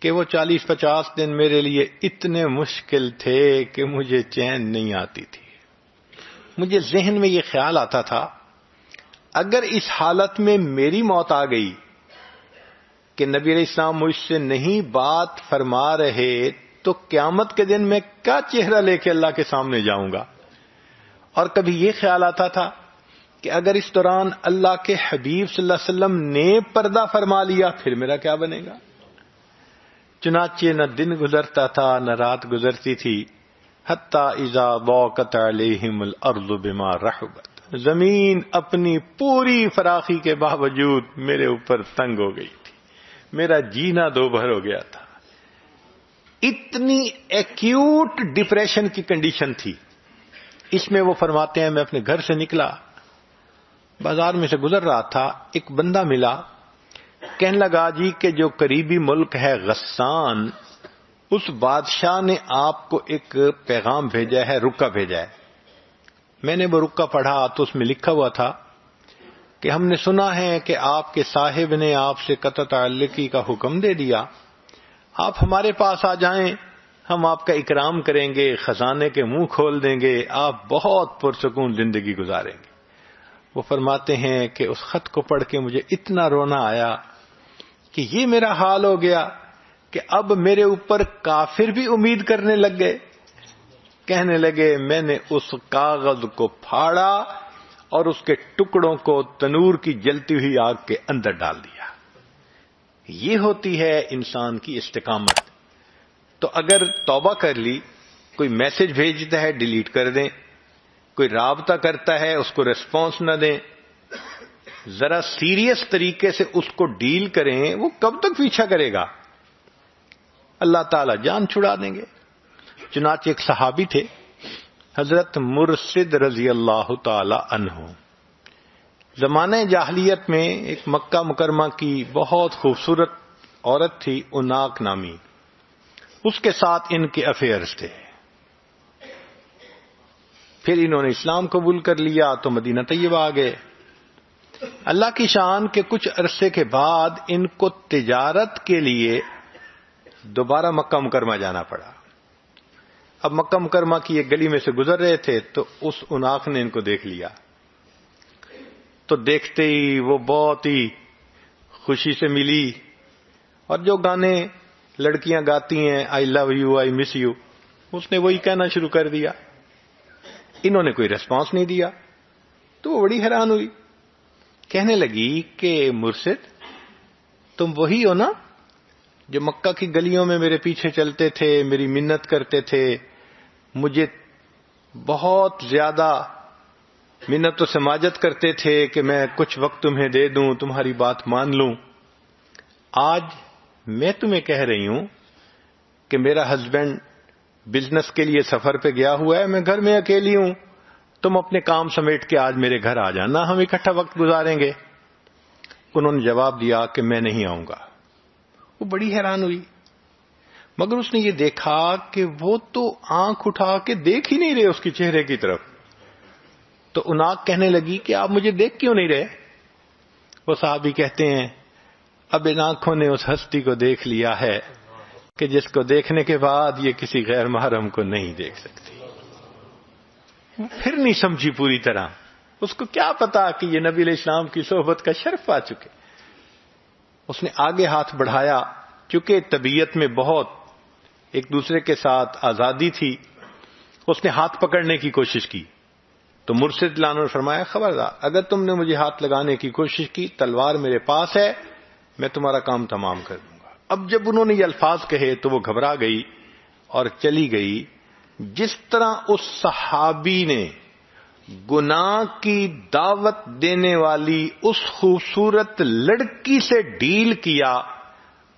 کہ وہ 40-50 دن میرے لیے اتنے مشکل تھے کہ مجھے چین نہیں آتی تھی۔ مجھے ذہن میں یہ خیال آتا تھا اگر اس حالت میں میری موت آ گئی کہ نبی علیہ السلام مجھ سے نہیں بات فرما رہے، تو قیامت کے دن میں کیا چہرہ لے کے اللہ کے سامنے جاؤں گا؟ اور کبھی یہ خیال آتا تھا کہ اگر اس دوران اللہ کے حبیب صلی اللہ علیہ وسلم نے پردہ فرما لیا پھر میرا کیا بنے گا؟ چنانچہ نہ دن گزرتا تھا نہ رات گزرتی تھی، حتی اذا ضاقت علیہم الارض بما رحبت، زمین اپنی پوری فراخی کے باوجود میرے اوپر تنگ ہو گئی تھی، میرا جینا دو بھر ہو گیا تھا، اتنی ایکیوٹ ڈپریشن کی کنڈیشن تھی۔ اس میں وہ فرماتے ہیں میں اپنے گھر سے نکلا، بازار میں سے گزر رہا تھا، ایک بندہ ملا، کہنے لگا جی کہ جو قریبی ملک ہے غسان، اس بادشاہ نے آپ کو ایک پیغام بھیجا ہے، رکا بھیجا ہے۔ میں نے وہ رکا پڑھا تو اس میں لکھا ہوا تھا کہ ہم نے سنا ہے کہ آپ کے صاحب نے آپ سے قطع تعلقی کا حکم دے دیا، آپ ہمارے پاس آ جائیں، ہم آپ کا اکرام کریں گے، خزانے کے منہ کھول دیں گے، آپ بہت پرسکون زندگی گزاریں گے۔ وہ فرماتے ہیں کہ اس خط کو پڑھ کے مجھے اتنا رونا آیا کہ یہ میرا حال ہو گیا کہ اب میرے اوپر کافر بھی امید کرنے لگ گئے. کہنے لگے میں نے اس کاغذ کو پھاڑا اور اس کے ٹکڑوں کو تنور کی جلتی ہوئی آگ کے اندر ڈال دیا. یہ ہوتی ہے انسان کی استقامت. تو اگر توبہ کر لی، کوئی میسج بھیجتا ہے ڈیلیٹ کر دیں، کوئی رابطہ کرتا ہے اس کو ریسپانس نہ دیں، ذرا سیریس طریقے سے اس کو ڈیل کریں. وہ کب تک پیچھا کرے گا؟ اللہ تعالی جان چھڑا دیں گے. چنانچہ ایک صحابی تھے حضرت مرشد رضی اللہ تعالی عنہ. زمانہ جاہلیت میں ایک مکہ مکرمہ کی بہت خوبصورت عورت تھی اناق نامی. اس کے ساتھ ان کے افیئرز تھے. پھر انہوں نے اسلام قبول کر لیا تو مدینہ طیبہ آ گئے. اللہ کی شان کے کچھ عرصے کے بعد ان کو تجارت کے لیے دوبارہ مکہ مکرمہ جانا پڑا. اب مکہ مکرمہ کی ایک گلی میں سے گزر رہے تھے تو اس اناق نے ان کو دیکھ لیا. تو دیکھتے ہی وہ بہت ہی خوشی سے ملی، اور جو گانے لڑکیاں گاتی ہیں آئی love you I miss you, اس نے وہی کہنا شروع کر دیا. انہوں نے کوئی ریسپانس نہیں دیا تو وہ بڑی حیران ہوئی. کہنے لگی کہ مرشد تم وہی ہو نا جو مکہ کی گلیوں میں میرے پیچھے چلتے تھے، میری منت کرتے تھے، مجھے بہت زیادہ منت و سماجت کرتے تھے کہ میں کچھ وقت تمہیں دے دوں، تمہاری بات مان لوں. آج میں تمہیں کہہ رہی ہوں کہ میرا ہسبینڈ بزنس کے لیے سفر پہ گیا ہوا ہے، میں گھر میں اکیلی ہوں، تم اپنے کام سمیٹ کے آج میرے گھر آ جانا، ہم اکٹھا وقت گزاریں گے. انہوں نے جواب دیا کہ میں نہیں آؤں گا. وہ بڑی حیران ہوئی، مگر اس نے یہ دیکھا کہ وہ تو آنکھ اٹھا کے دیکھ ہی نہیں رہے اس کی چہرے کی طرف. تو اناق کہنے لگی کہ آپ مجھے دیکھ کیوں نہیں رہے؟ وہ صحابی کہتے ہیں اب ان آنکھوں نے اس ہستی کو دیکھ لیا ہے کہ جس کو دیکھنے کے بعد یہ کسی غیر محرم کو نہیں دیکھ سکتی. پھر نہیں سمجھی پوری طرح. اس کو کیا پتا کہ یہ نبی علیہ السلام کی صحبت کا شرف پا چکے. اس نے آگے ہاتھ بڑھایا، چونکہ طبیعت میں بہت ایک دوسرے کے ساتھ آزادی تھی. اس نے ہاتھ پکڑنے کی کوشش کی تو مرشد لانو نے فرمایا خبردار، اگر تم نے مجھے ہاتھ لگانے کی کوشش کی تلوار میرے پاس ہے، میں تمہارا کام تمام کر دوں گا. اب جب انہوں نے یہ الفاظ کہے تو وہ گھبرا گئی اور چلی گئی. جس طرح اس صحابی نے گناہ کی دعوت دینے والی اس خوبصورت لڑکی سے ڈیل کیا،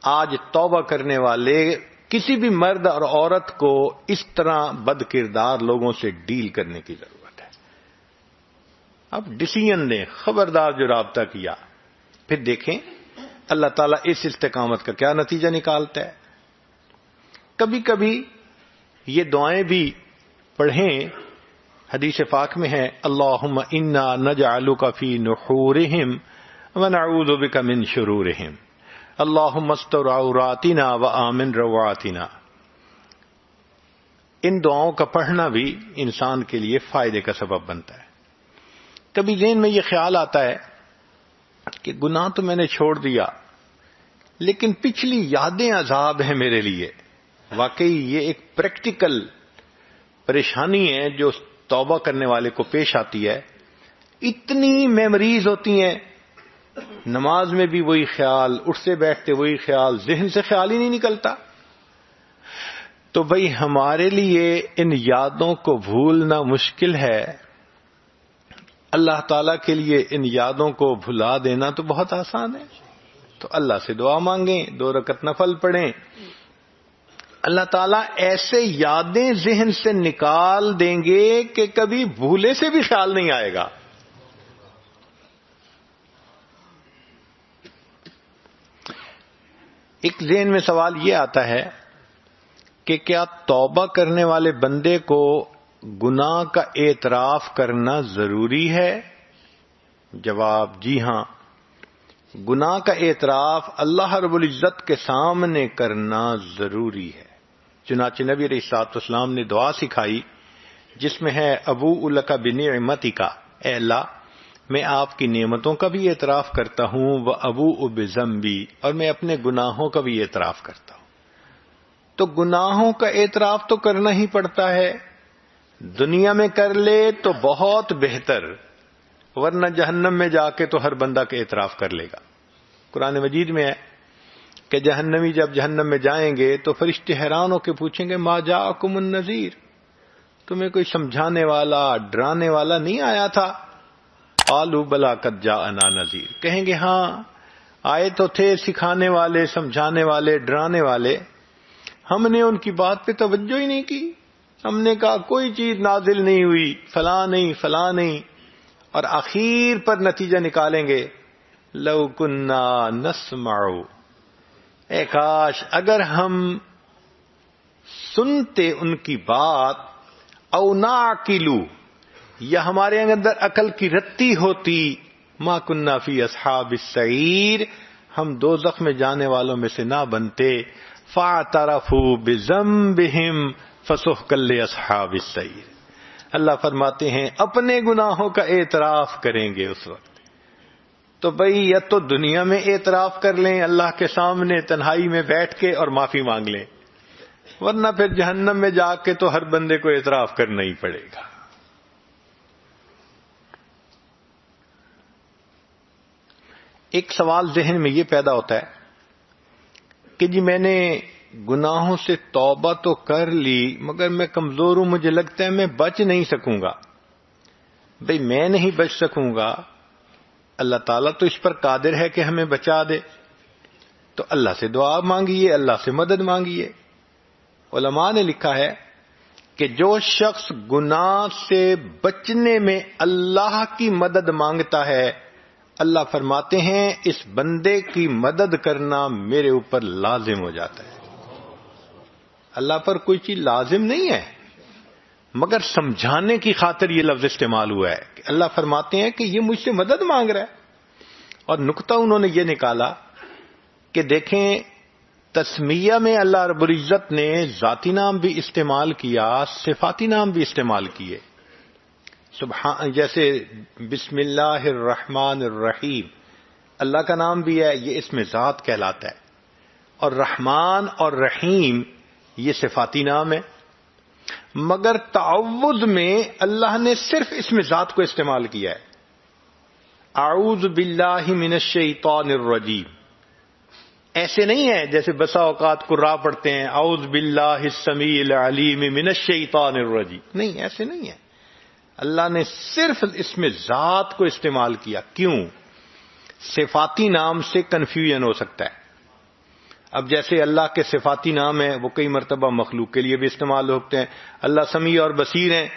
آج توبہ کرنے والے کسی بھی مرد اور عورت کو اس طرح بد کردار لوگوں سے ڈیل کرنے کی ضرورت ہے. اب ڈیسیژن لیں، خبردار جو رابطہ کیا. پھر دیکھیں اللہ تعالیٰ اس استقامت کا کیا نتیجہ نکالتا ہے. کبھی کبھی یہ دعائیں بھی پڑھیں. حدیث پاک میں ہے اللہم انا نجعلک فی نحورہم ونعوذ بک من شرورہم اللہم استر عوراتنا وآمن روعاتنا. ان دعاؤں کا پڑھنا بھی انسان کے لیے فائدے کا سبب بنتا ہے. کبھی ذہن میں یہ خیال آتا ہے کہ گناہ تو میں نے چھوڑ دیا لیکن پچھلی یادیں عذاب ہیں میرے لیے. واقعی یہ ایک پریکٹیکل پریشانی ہے جو توبہ کرنے والے کو پیش آتی ہے. اتنی میموریز ہوتی ہیں، نماز میں بھی وہی خیال، اٹھتے بیٹھتے وہی خیال، ذہن سے خیال ہی نہیں نکلتا. تو بھئی ہمارے لیے ان یادوں کو بھولنا مشکل ہے، اللہ تعالیٰ کے لیے ان یادوں کو بھلا دینا تو بہت آسان ہے. تو اللہ سے دعا مانگیں، 2 رکعت نفل پڑھیں، اللہ تعالیٰ ایسے یادیں ذہن سے نکال دیں گے کہ کبھی بھولے سے بھی خیال نہیں آئے گا. ایک ذہن میں سوال یہ آتا ہے کہ کیا توبہ کرنے والے بندے کو گناہ کا اعتراف کرنا ضروری ہے؟ جواب جی ہاں. گناہ کا اعتراف اللہ رب العزت کے سامنے کرنا ضروری ہے. چنانچہ نبی علیہ الصلوۃ والسلام نے دعا سکھائی جس میں ہے ابوء لک بنعمتک، اے اللہ میں آپ کی نعمتوں کا بھی اعتراف کرتا ہوں، وابوء بذنبی، اور میں اپنے گناہوں کا بھی اعتراف کرتا ہوں. تو گناہوں کا اعتراف تو کرنا ہی پڑتا ہے. دنیا میں کر لے تو بہت بہتر، ورنہ جہنم میں جا کے تو ہر بندہ کے اعتراف کر لے گا. قرآن مجید میں ہے کہ جہنمی جب جہنم میں جائیں گے تو فرشتے حیران ہو کے پوچھیں گے ما جاءکم النذیر، تمہیں کوئی سمجھانے والا ڈرانے والا نہیں آیا تھا؟ قالوا بلی قد جاءنا نذیر، کہیں گے ہاں آئے تو تھے سکھانے والے، سمجھانے والے، ڈرانے والے، ہم نے ان کی بات پہ توجہ ہی نہیں کی. ہم نے کہا کوئی چیز نازل نہیں ہوئی، فلاں نہیں فلاں نہیں. اور آخر پر نتیجہ نکالیں گے لو کنا نسمع، اے کاش اگر ہم سنتے ان کی بات، او نعقلو، یا ہمارے اندر عقل کی رتی ہوتی، ما کنا فی اصحاب السعیر، ہم دوزخ میں جانے والوں میں سے نہ بنتے. فاعترفوا بذنبہم فسحقا لاصحاب السعیر. اللہ فرماتے ہیں اپنے گناہوں کا اعتراف کریں گے اس وقت. تو بھئی یا تو دنیا میں اعتراف کر لیں اللہ کے سامنے تنہائی میں بیٹھ کے اور معافی مانگ لیں، ورنہ پھر جہنم میں جا کے تو ہر بندے کو اعتراف کرنا ہی پڑے گا. ایک سوال ذہن میں یہ پیدا ہوتا ہے کہ جی میں نے گناہوں سے توبہ تو کر لی مگر میں کمزور ہوں، مجھے لگتا ہے میں بچ نہیں سکوں گا. بھئی میں نہیں بچ سکوں گا، اللہ تعالیٰ تو اس پر قادر ہے کہ ہمیں بچا دے. تو اللہ سے دعا مانگیے، اللہ سے مدد مانگیے. علماء نے لکھا ہے کہ جو شخص گناہ سے بچنے میں اللہ کی مدد مانگتا ہے، اللہ فرماتے ہیں اس بندے کی مدد کرنا میرے اوپر لازم ہو جاتا ہے. اللہ پر کوئی چیز لازم نہیں ہے، مگر سمجھانے کی خاطر یہ لفظ استعمال ہوا ہے کہ اللہ فرماتے ہیں کہ یہ مجھ سے مدد مانگ رہا ہے. اور نقطہ انہوں نے یہ نکالا کہ دیکھیں تسمیہ میں اللہ رب العزت نے ذاتی نام بھی استعمال کیا، صفاتی نام بھی استعمال کیے. سبحان، جیسے بسم اللہ الرحمن الرحیم، اللہ کا نام بھی ہے، یہ اسم ذات کہلاتا ہے. اور رحمان اور رحیم یہ صفاتی نام ہے. مگر تعوذ میں اللہ نے صرف اسم ذات کو استعمال کیا ہے. اعوذ باللہ من الشیطان الرجیم، ایسے نہیں ہے جیسے بسا اوقات قراء پڑھتے ہیں اعوذ باللہ السمیع العلیم من الشیطان الرجیم، نہیں ایسے نہیں ہے. اللہ نے صرف اسم ذات کو استعمال کیا. کیوں؟ صفاتی نام سے کنفیوژن ہو سکتا ہے. اب جیسے اللہ کے صفاتی نام ہیں وہ کئی مرتبہ مخلوق کے لیے بھی استعمال ہوتے ہیں. اللہ سمیع اور بصیر ہیں،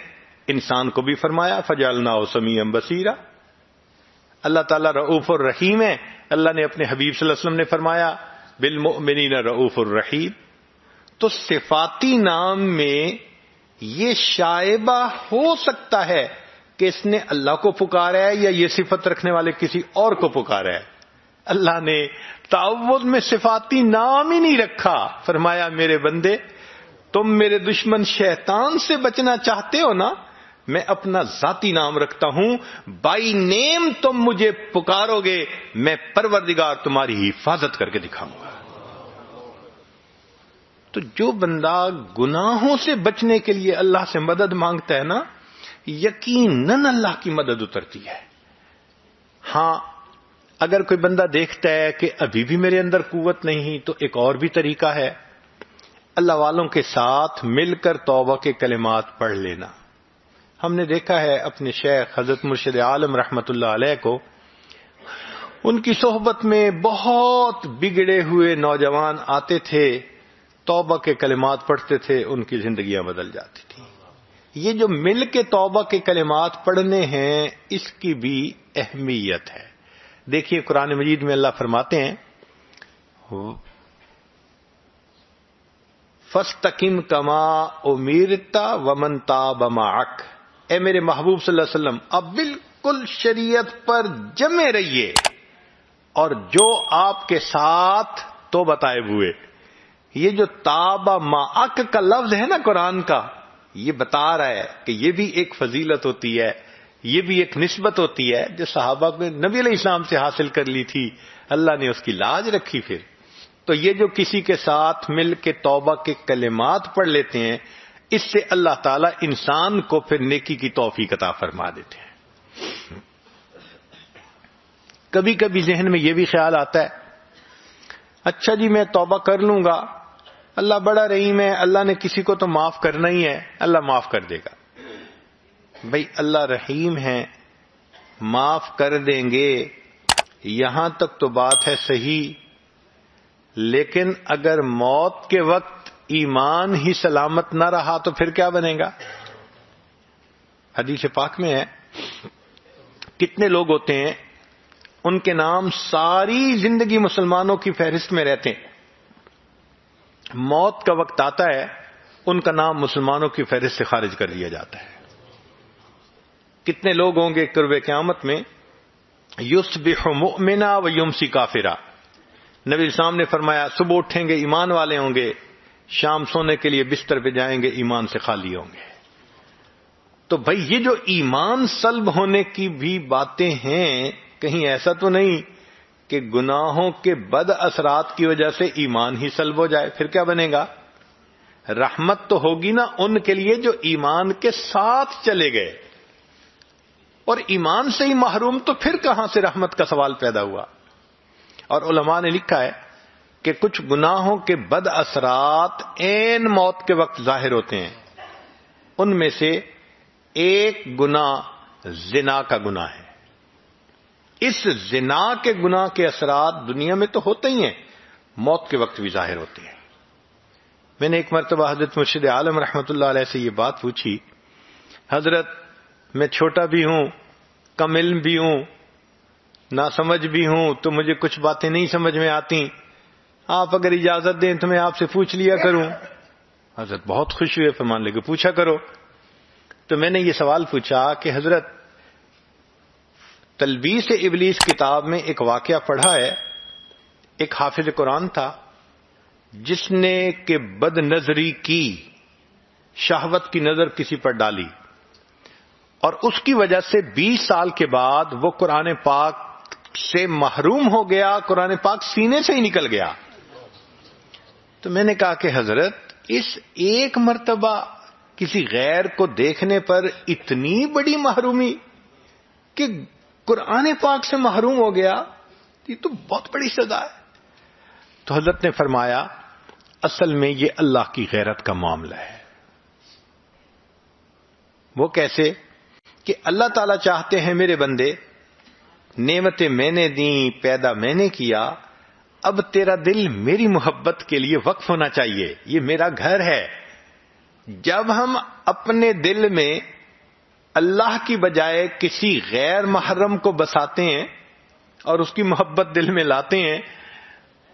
انسان کو بھی فرمایا فجعلناہ سمیعا بصیرا. اللہ تعالیٰ رؤوف الرحیم ہے، اللہ نے اپنے حبیب صلی اللہ علیہ وسلم نے فرمایا بالمؤمنین رؤوف الرحیم. تو صفاتی نام میں یہ شائبہ ہو سکتا ہے کہ اس نے اللہ کو پکارا ہے یا یہ صفت رکھنے والے کسی اور کو پکارا ہے. اللہ نے تعوذ میں صفاتی نام ہی نہیں رکھا، فرمایا میرے بندے تم میرے دشمن شیطان سے بچنا چاہتے ہو نا، میں اپنا ذاتی نام رکھتا ہوں، بائی نیم تم مجھے پکارو گے، میں پروردگار تمہاری حفاظت کر کے دکھاؤں گا. تو جو بندہ گناہوں سے بچنے کے لیے اللہ سے مدد مانگتا ہے نا، یقیناً اللہ کی مدد اترتی ہے. ہاں اگر کوئی بندہ دیکھتا ہے کہ ابھی بھی میرے اندر قوت نہیں، تو ایک اور بھی طریقہ ہے، اللہ والوں کے ساتھ مل کر توبہ کے کلمات پڑھ لینا. ہم نے دیکھا ہے اپنے شیخ حضرت مرشد عالم رحمت اللہ علیہ کو، ان کی صحبت میں بہت بگڑے ہوئے نوجوان آتے تھے، توبہ کے کلمات پڑھتے تھے، ان کی زندگیاں بدل جاتی تھیں. یہ جو مل کے توبہ کے کلمات پڑھنے ہیں اس کی بھی اہمیت ہے. دیکھیے قرآن مجید میں اللہ فرماتے ہیں فَاسْتَقِمْ كَمَا أُمِرْتَ وَمَنْ تَابَ مَعَكَ، اے میرے محبوب صلی اللہ علیہ وسلم اب بالکل شریعت پر جمے رہیے، اور جو آپ کے ساتھ توبہ طائب ہوئے. یہ جو تابا معک کا لفظ ہے نا قرآن کا، یہ بتا رہا ہے کہ یہ بھی ایک فضیلت ہوتی ہے، یہ بھی ایک نسبت ہوتی ہے جو صحابہ کو نبی علیہ السلام سے حاصل کر لی تھی، اللہ نے اس کی لاج رکھی. پھر تو یہ جو کسی کے ساتھ مل کے توبہ کے کلمات پڑھ لیتے ہیں، اس سے اللہ تعالیٰ انسان کو پھر نیکی کی توفیق عطا فرما دیتے ہیں۔ کبھی کبھی ذہن میں یہ بھی خیال آتا ہے، اچھا جی میں توبہ کر لوں گا، اللہ بڑا رحیم ہے، اللہ نے کسی کو تو معاف کرنا ہی ہے، اللہ معاف کر دے گا۔ بھئی اللہ رحیم ہے، معاف کر دیں گے، یہاں تک تو بات ہے صحیح، لیکن اگر موت کے وقت ایمان ہی سلامت نہ رہا تو پھر کیا بنے گا؟ حدیث پاک میں ہے، کتنے لوگ ہوتے ہیں ان کے نام ساری زندگی مسلمانوں کی فہرست میں رہتے ہیں، موت کا وقت آتا ہے ان کا نام مسلمانوں کی فہرست سے خارج کر دیا جاتا ہے۔ کتنے لوگ ہوں گے قرب قیامت میں یصبح مؤمنا و یمسی کافرا، نبی اسلام نے فرمایا صبح اٹھیں گے ایمان والے ہوں گے، شام سونے کے لیے بستر پہ جائیں گے ایمان سے خالی ہوں گے۔ تو بھائی یہ جو ایمان سلب ہونے کی بھی باتیں ہیں، کہیں ایسا تو نہیں کہ گناہوں کے بد اثرات کی وجہ سے ایمان ہی سلب ہو جائے، پھر کیا بنے گا؟ رحمت تو ہوگی نا ان کے لیے جو ایمان کے ساتھ چلے گئے، اور ایمان سے ہی محروم تو پھر کہاں سے رحمت کا سوال پیدا ہوا؟ اور علماء نے لکھا ہے کہ کچھ گناہوں کے بد اثرات عین موت کے وقت ظاہر ہوتے ہیں، ان میں سے ایک گناہ زنا کا گناہ ہے۔ اس زنا کے گناہ کے اثرات دنیا میں تو ہوتے ہی ہیں، موت کے وقت بھی ظاہر ہوتے ہیں۔ میں نے ایک مرتبہ حضرت مرشد عالم رحمۃ اللہ علیہ سے یہ بات پوچھی، حضرت میں چھوٹا بھی ہوں، کم علم بھی ہوں، ناسمجھ بھی ہوں، تو مجھے کچھ باتیں نہیں سمجھ میں آتی، آپ اگر اجازت دیں تو میں آپ سے پوچھ لیا کروں۔ حضرت بہت خوش ہوئے، فرمان لگے پوچھا کرو۔ تو میں نے یہ سوال پوچھا کہ حضرت تلبیس ابلیس کتاب میں ایک واقعہ پڑھا ہے، ایک حافظ قرآن تھا جس نے کہ بد نظری کی، شہوت کی نظر کسی پر ڈالی، اور اس کی وجہ سے 20 سال کے بعد وہ قرآن پاک سے محروم ہو گیا، قرآن پاک سینے سے ہی نکل گیا۔ تو میں نے کہا کہ حضرت اس ایک مرتبہ کسی غیر کو دیکھنے پر اتنی بڑی محرومی کہ قرآن پاک سے محروم ہو گیا، یہ تو بہت بڑی سزا ہے۔ تو حضرت نے فرمایا اصل میں یہ اللہ کی غیرت کا معاملہ ہے۔ وہ کیسے؟ کہ اللہ تعالیٰ چاہتے ہیں میرے بندے، نعمتیں میں نے دیں، پیدا میں نے کیا، اب تیرا دل میری محبت کے لیے وقف ہونا چاہیے، یہ میرا گھر ہے۔ جب ہم اپنے دل میں اللہ کی بجائے کسی غیر محرم کو بساتے ہیں اور اس کی محبت دل میں لاتے ہیں،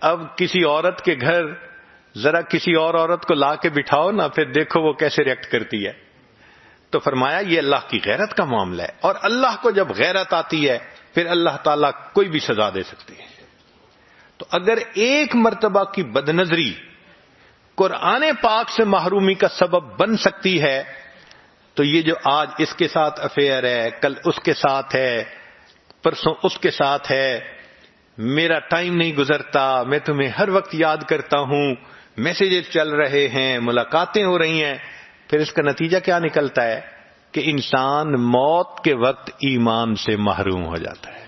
اب کسی عورت کے گھر ذرا کسی اور عورت کو لا کے بٹھاؤ نا، پھر دیکھو وہ کیسے ریئیکٹ کرتی ہے۔ تو فرمایا یہ اللہ کی غیرت کا معاملہ ہے، اور اللہ کو جب غیرت آتی ہے پھر اللہ تعالیٰ کوئی بھی سزا دے سکتے ہیں۔ تو اگر ایک مرتبہ کی بد نظری قرآن پاک سے محرومی کا سبب بن سکتی ہے، تو یہ جو آج اس کے ساتھ افیئر ہے، کل اس کے ساتھ ہے، پرسوں اس کے ساتھ ہے، میرا ٹائم نہیں گزرتا، میں تمہیں ہر وقت یاد کرتا ہوں، میسیجز چل رہے ہیں، ملاقاتیں ہو رہی ہیں، پھر اس کا نتیجہ کیا نکلتا ہے کہ انسان موت کے وقت ایمان سے محروم ہو جاتا ہے۔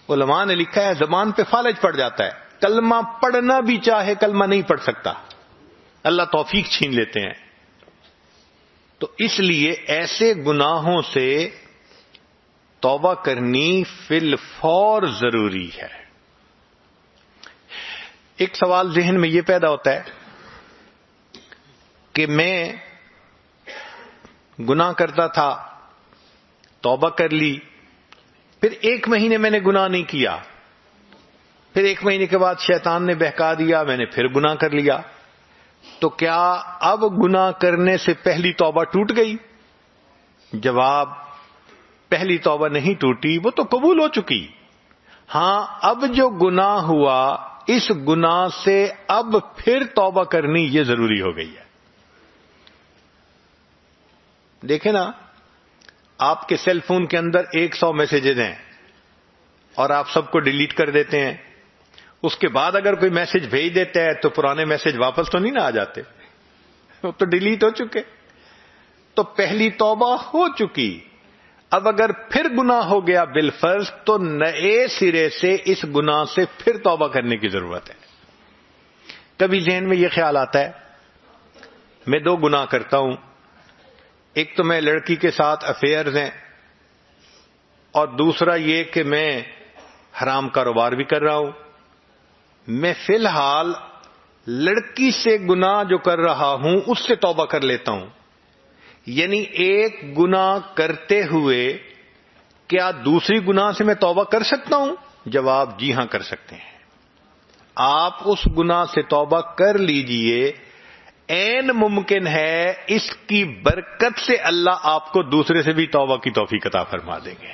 علماء نے لکھا ہے زبان پہ فالج پڑ جاتا ہے، کلمہ پڑھنا بھی چاہے کلمہ نہیں پڑھ سکتا، اللہ توفیق چھین لیتے ہیں۔ تو اس لیے ایسے گناہوں سے توبہ کرنی فی الفور ضروری ہے۔ ایک سوال ذہن میں یہ پیدا ہوتا ہے کہ میں گناہ کرتا تھا، توبہ کر لی، پھر 1 مہینے میں نے گناہ نہیں کیا، پھر 1 مہینے کے بعد شیطان نے بہکا دیا، میں نے پھر گناہ کر لیا، تو کیا اب گناہ کرنے سے پہلی توبہ ٹوٹ گئی؟ جواب، پہلی توبہ نہیں ٹوٹی، وہ تو قبول ہو چکی۔ ہاں اب جو گناہ ہوا اس گناہ سے اب پھر توبہ کرنی یہ ضروری ہو گئی ہے۔ دیکھیں نا، آپ کے سیل فون کے اندر 100 میسیجز ہیں اور آپ سب کو ڈیلیٹ کر دیتے ہیں، اس کے بعد اگر کوئی میسج بھیج دیتا ہے تو پرانے میسج واپس تو نہیں نہ آ جاتے, وہ تو ڈیلیٹ ہو چکے. تو پہلی توبہ ہو چکی. اب اگر پھر گناہ ہو گیا بالفرض تو نئے سرے سے اس گناہ سے پھر توبہ کرنے کی ضرورت ہے. کبھی ذہن میں یہ خیال آتا ہے میں 2 گناہ کرتا ہوں, ایک تو میں لڑکی کے ساتھ افیئرز ہیں, اور دوسرا یہ کہ میں حرام کاروبار بھی کر رہا ہوں. میں فی الحال لڑکی سے گناہ جو کر رہا ہوں اس سے توبہ کر لیتا ہوں. یعنی ایک گناہ کرتے ہوئے کیا دوسری گناہ سے میں توبہ کر سکتا ہوں؟ جواب جی ہاں کر سکتے ہیں. آپ اس گناہ سے توبہ کر لیجئے, عین ممکن ہے اس کی برکت سے اللہ آپ کو دوسرے سے بھی توبہ کی توفیق عطا فرما دیں گے.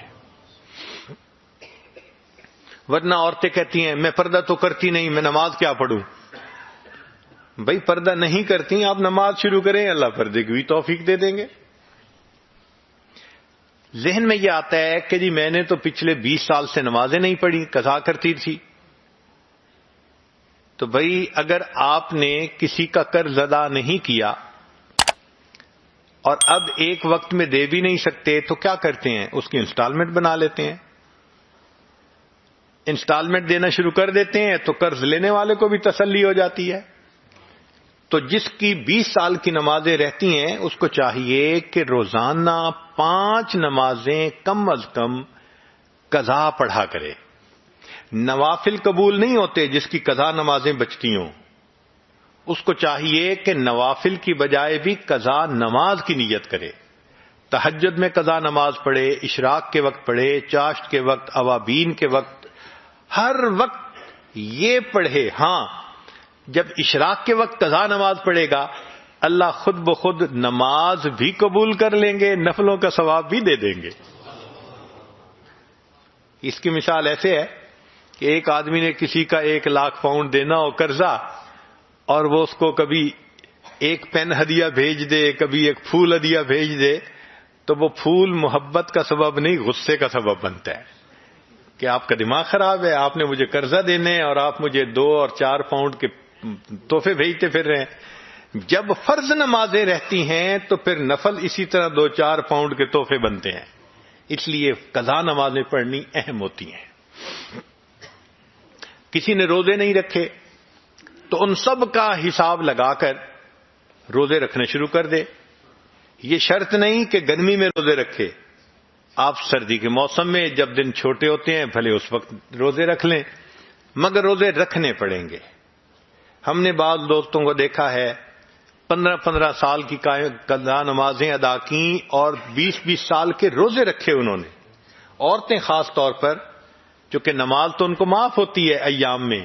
ورنہ عورتیں کہتی ہیں میں پردہ تو کرتی نہیں, میں نماز کیا پڑھوں. بھائی پردہ نہیں کرتی, آپ نماز شروع کریں, اللہ پردے کی بھی توفیق دے دیں گے. ذہن میں یہ آتا ہے کہ جی میں نے تو پچھلے 20 سال سے نمازیں نہیں پڑھی, قضا کرتی تھی. تو بھائی اگر آپ نے کسی کا قرض ادا نہیں کیا اور اب ایک وقت میں دے بھی نہیں سکتے تو کیا کرتے ہیں, اس کی انسٹالمنٹ بنا لیتے ہیں. انسٹالمنٹ دینا شروع کر دیتے ہیں تو قرض لینے والے کو بھی تسلی ہو جاتی ہے. تو جس کی 20 سال کی نمازیں رہتی ہیں اس کو چاہیے کہ روزانہ 5 نمازیں کم از کم قضا پڑھا کرے. نوافل قبول نہیں ہوتے جس کی قضا نمازیں بچتی ہوں. اس کو چاہیے کہ نوافل کی بجائے بھی قضا نماز کی نیت کرے. تہجد میں قضا نماز پڑھے, اشراق کے وقت پڑھے, چاشت کے وقت, اوابین کے وقت, ہر وقت یہ پڑھے. ہاں جب اشراق کے وقت قضا نماز پڑھے گا اللہ خود بخود نماز بھی قبول کر لیں گے, نفلوں کا ثواب بھی دے دیں گے. اس کی مثال ایسے ہے کہ ایک آدمی نے کسی کا 1 لاکھ پاؤنڈ دینا ہو قرضہ, اور وہ اس کو کبھی ایک پین ہدیہ بھیج دے, کبھی ایک پھول ہدیہ بھیج دے, تو وہ پھول محبت کا سبب نہیں غصے کا سبب بنتا ہے کہ آپ کا دماغ خراب ہے, آپ نے مجھے قرضہ دینے ہیں اور آپ مجھے 2 اور 4 پاؤنڈ کے تحفے بھیجتے پھر رہے ہیں. جب فرض نمازیں رہتی ہیں تو پھر نفل اسی طرح 2-4 پاؤنڈ کے تحفے بنتے ہیں. اس لیے قضا نمازیں پڑھنی اہم ہوتی ہیں. کسی نے روزے نہیں رکھے تو ان سب کا حساب لگا کر روزے رکھنے شروع کر دے. یہ شرط نہیں کہ گرمی میں روزے رکھے, آپ سردی کے موسم میں جب دن چھوٹے ہوتے ہیں بھلے اس وقت روزے رکھ لیں, مگر روزے رکھنے پڑیں گے. ہم نے بعض دوستوں کو دیکھا ہے 15-15 سال کی قضا نمازیں ادا کی اور 20-20 سال کے روزے رکھے انہوں نے. عورتیں خاص طور پر, چونکہ نماز تو ان کو معاف ہوتی ہے ایام میں,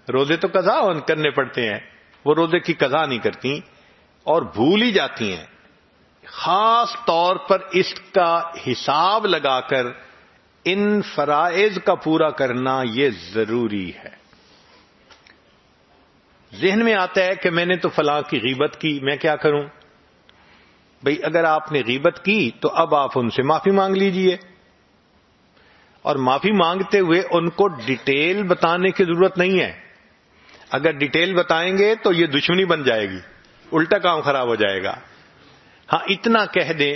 روزے تو قضا کرنے پڑتے ہیں, وہ روزے کی قضا نہیں کرتی اور بھول ہی جاتی ہیں. خاص طور پر اس کا حساب لگا کر ان فرائض کا پورا کرنا یہ ضروری ہے. ذہن میں آتا ہے کہ میں نے تو فلاں کی غیبت کی, میں کیا کروں؟ بھئی اگر آپ نے غیبت کی تو اب آپ ان سے معافی مانگ لیجئے, اور معافی مانگتے ہوئے ان کو ڈیٹیل بتانے کی ضرورت نہیں ہے. اگر ڈیٹیل بتائیں گے تو یہ دشمنی بن جائے گی, الٹا کام خراب ہو جائے گا. ہاں اتنا کہہ دیں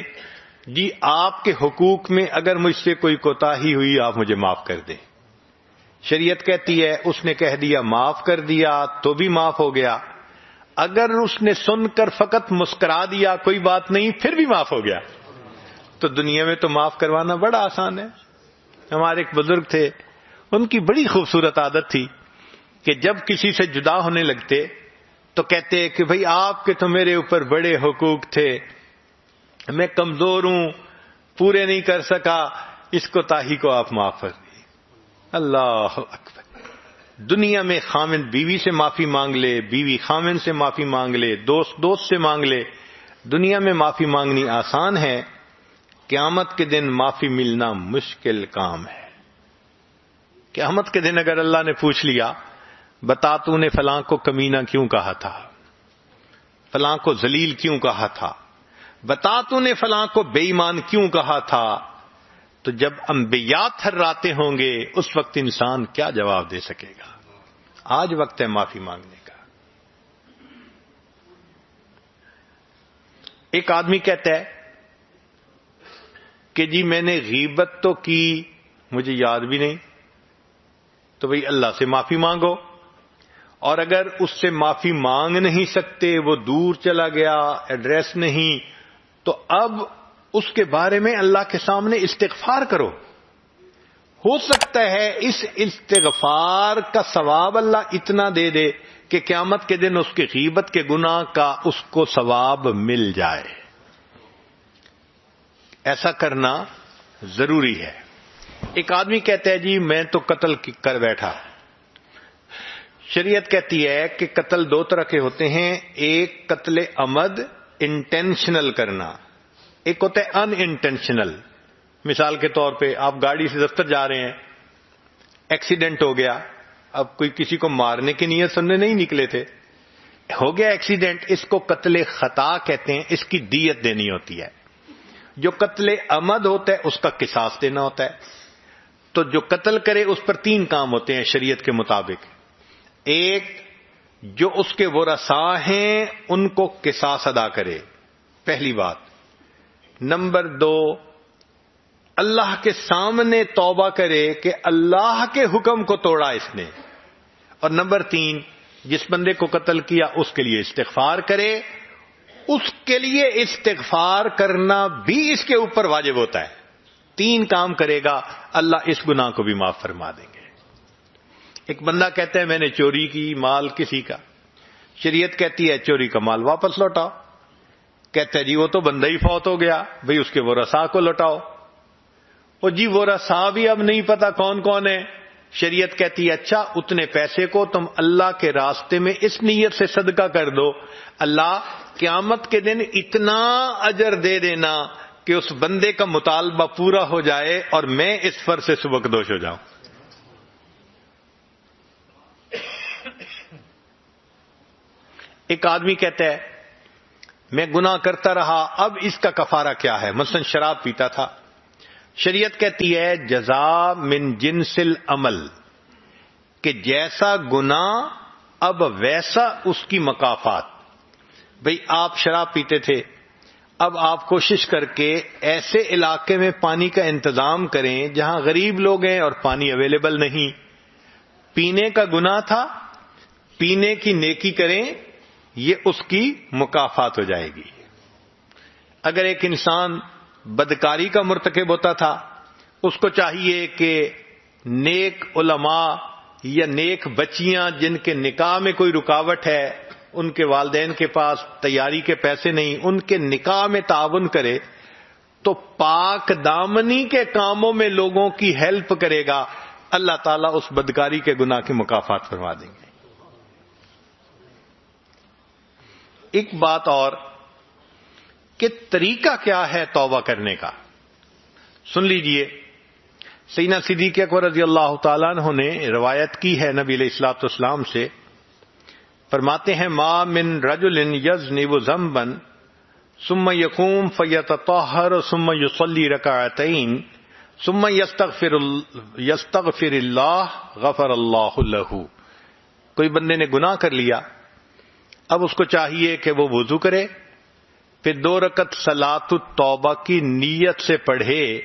جی آپ کے حقوق میں اگر مجھ سے کوئی کوتاہی ہوئی آپ مجھے معاف کر دیں. شریعت کہتی ہے اس نے کہہ دیا معاف کر دیا تو بھی معاف ہو گیا. اگر اس نے سن کر فقط مسکرا دیا کوئی بات نہیں پھر بھی معاف ہو گیا. تو دنیا میں تو معاف کروانا بڑا آسان ہے. ہمارے ایک بزرگ تھے, ان کی بڑی خوبصورت عادت تھی کہ جب کسی سے جدا ہونے لگتے تو کہتے کہ بھئی آپ کے تو میرے اوپر بڑے حقوق تھے, میں کمزور ہوں, پورے نہیں کر سکا, اس کوتاہی کو آپ معاف کر دیجیے. اللہ اکبر. دنیا میں خامن بیوی سے معافی مانگ لے, بیوی خامن سے معافی مانگ لے, دوست دوست سے مانگ لے, دنیا میں معافی مانگنی آسان ہے, قیامت کے دن معافی ملنا مشکل کام ہے. قیامت کے دن اگر اللہ نے پوچھ لیا بتا تو نے فلاں کو کمینہ کیوں کہا تھا, فلاں کو ذلیل کیوں کہا تھا, بتا تو نے فلاں کو بے ایمان کیوں کہا تھا, تو جب انبیاء تھراتے ہوں گے اس وقت انسان کیا جواب دے سکے گا؟ آج وقت ہے معافی مانگنے کا. ایک آدمی کہتا ہے کہ جی میں نے غیبت تو کی مجھے یاد بھی نہیں، تو بھئی اللہ سے معافی مانگو، اور اگر اس سے معافی مانگ نہیں سکتے، وہ دور چلا گیا، ایڈریس نہیں، تو اب اس کے بارے میں اللہ کے سامنے استغفار کرو. ہو سکتا ہے اس استغفار کا ثواب اللہ اتنا دے دے کہ قیامت کے دن اس کے غیبت کے گناہ کا اس کو ثواب مل جائے. ایسا کرنا ضروری ہے. ایک آدمی کہتا ہے جی میں تو قتل کر بیٹھا. شریعت کہتی ہے کہ قتل دو طرح کے ہوتے ہیں، ایک قتل عمد انٹینشنل کرنا، ایک ہوتا ہے ان انٹینشنل. مثال کے طور پہ آپ گاڑی سے دفتر جا رہے ہیں، ایکسیڈنٹ ہو گیا، اب کوئی کسی کو مارنے کی نیت سننے نہیں نکلے تھے، ہو گیا ایکسیڈنٹ، اس کو قتل خطا کہتے ہیں، اس کی دیت دینی ہوتی ہے. جو قتل عمد ہوتا ہے اس کا قصاص دینا ہوتا ہے. تو جو قتل کرے اس پر 3 کام ہوتے ہیں شریعت کے مطابق. ایک، جو اس کے ورثاء ہیں ان کو قصاص ادا کرے، پہلی بات. نمبر 2، اللہ کے سامنے توبہ کرے کہ اللہ کے حکم کو توڑا اس نے. اور نمبر 3، جس بندے کو قتل کیا اس کے لیے استغفار کرے. اس کے لیے استغفار کرنا بھی اس کے اوپر واجب ہوتا ہے. 3 کام کرے گا اللہ اس گناہ کو بھی معاف فرما دیں گے. ایک بندہ کہتا ہے میں نے چوری کی مال کسی کا، شریعت کہتی ہے چوری کا مال واپس لوٹاؤ. کہتا ہے جی وہ تو بندہ ہی فوت ہو گیا، بھئی اس کے ورثاء کو لوٹاؤ. اور جی ورثاء بھی اب نہیں پتا کون کون ہے. شریعت کہتی ہے اچھا اتنے پیسے کو تم اللہ کے راستے میں اس نیت سے صدقہ کر دو، اللہ قیامت کے دن اتنا اجر دے دینا کہ اس بندے کا مطالبہ پورا ہو جائے اور میں اس فرض سے سبکدوش ہو جاؤں. ایک آدمی کہتا ہے میں گناہ کرتا رہا، اب اس کا کفارہ کیا ہے؟ مثلا شراب پیتا تھا. شریعت کہتی ہے جزا من جنس العمل، کہ جیسا گناہ اب ویسا اس کی مکافات. بھئی آپ شراب پیتے تھے، اب آپ کوشش کر کے ایسے علاقے میں پانی کا انتظام کریں جہاں غریب لوگ ہیں اور پانی اویلیبل نہیں. پینے کا گناہ تھا، پینے کی نیکی کریں، یہ اس کی مکافات ہو جائے گی. اگر ایک انسان بدکاری کا مرتکب ہوتا تھا، اس کو چاہیے کہ نیک علماء یا نیک بچیاں جن کے نکاح میں کوئی رکاوٹ ہے، ان کے والدین کے پاس تیاری کے پیسے نہیں، ان کے نکاح میں تعاون کرے، تو پاک دامنی کے کاموں میں لوگوں کی ہیلپ کرے گا، اللہ تعالیٰ اس بدکاری کے گناہ کی مکافات فرما دیں گے. ایک بات اور کہ طریقہ کیا ہے توبہ کرنے کا، سن لیجئے. سیدنا صدیق اکبر رضی اللہ تعالیٰ عنہ نے روایت کی ہے نبی علیہ الصلوۃ والسلام سے، فرماتے ہیں ما من رجل یذنب ذنبا ثم یقوم فیتطہر ثم یصلی رکعتین ثم یستغفر اللہ غفر اللہ لہ. کوئی بندے نے گناہ کر لیا، اب اس کو چاہیے کہ وہ وضو کرے، پھر 2 رکعت صلاۃ التوبہ کی نیت سے پڑھے،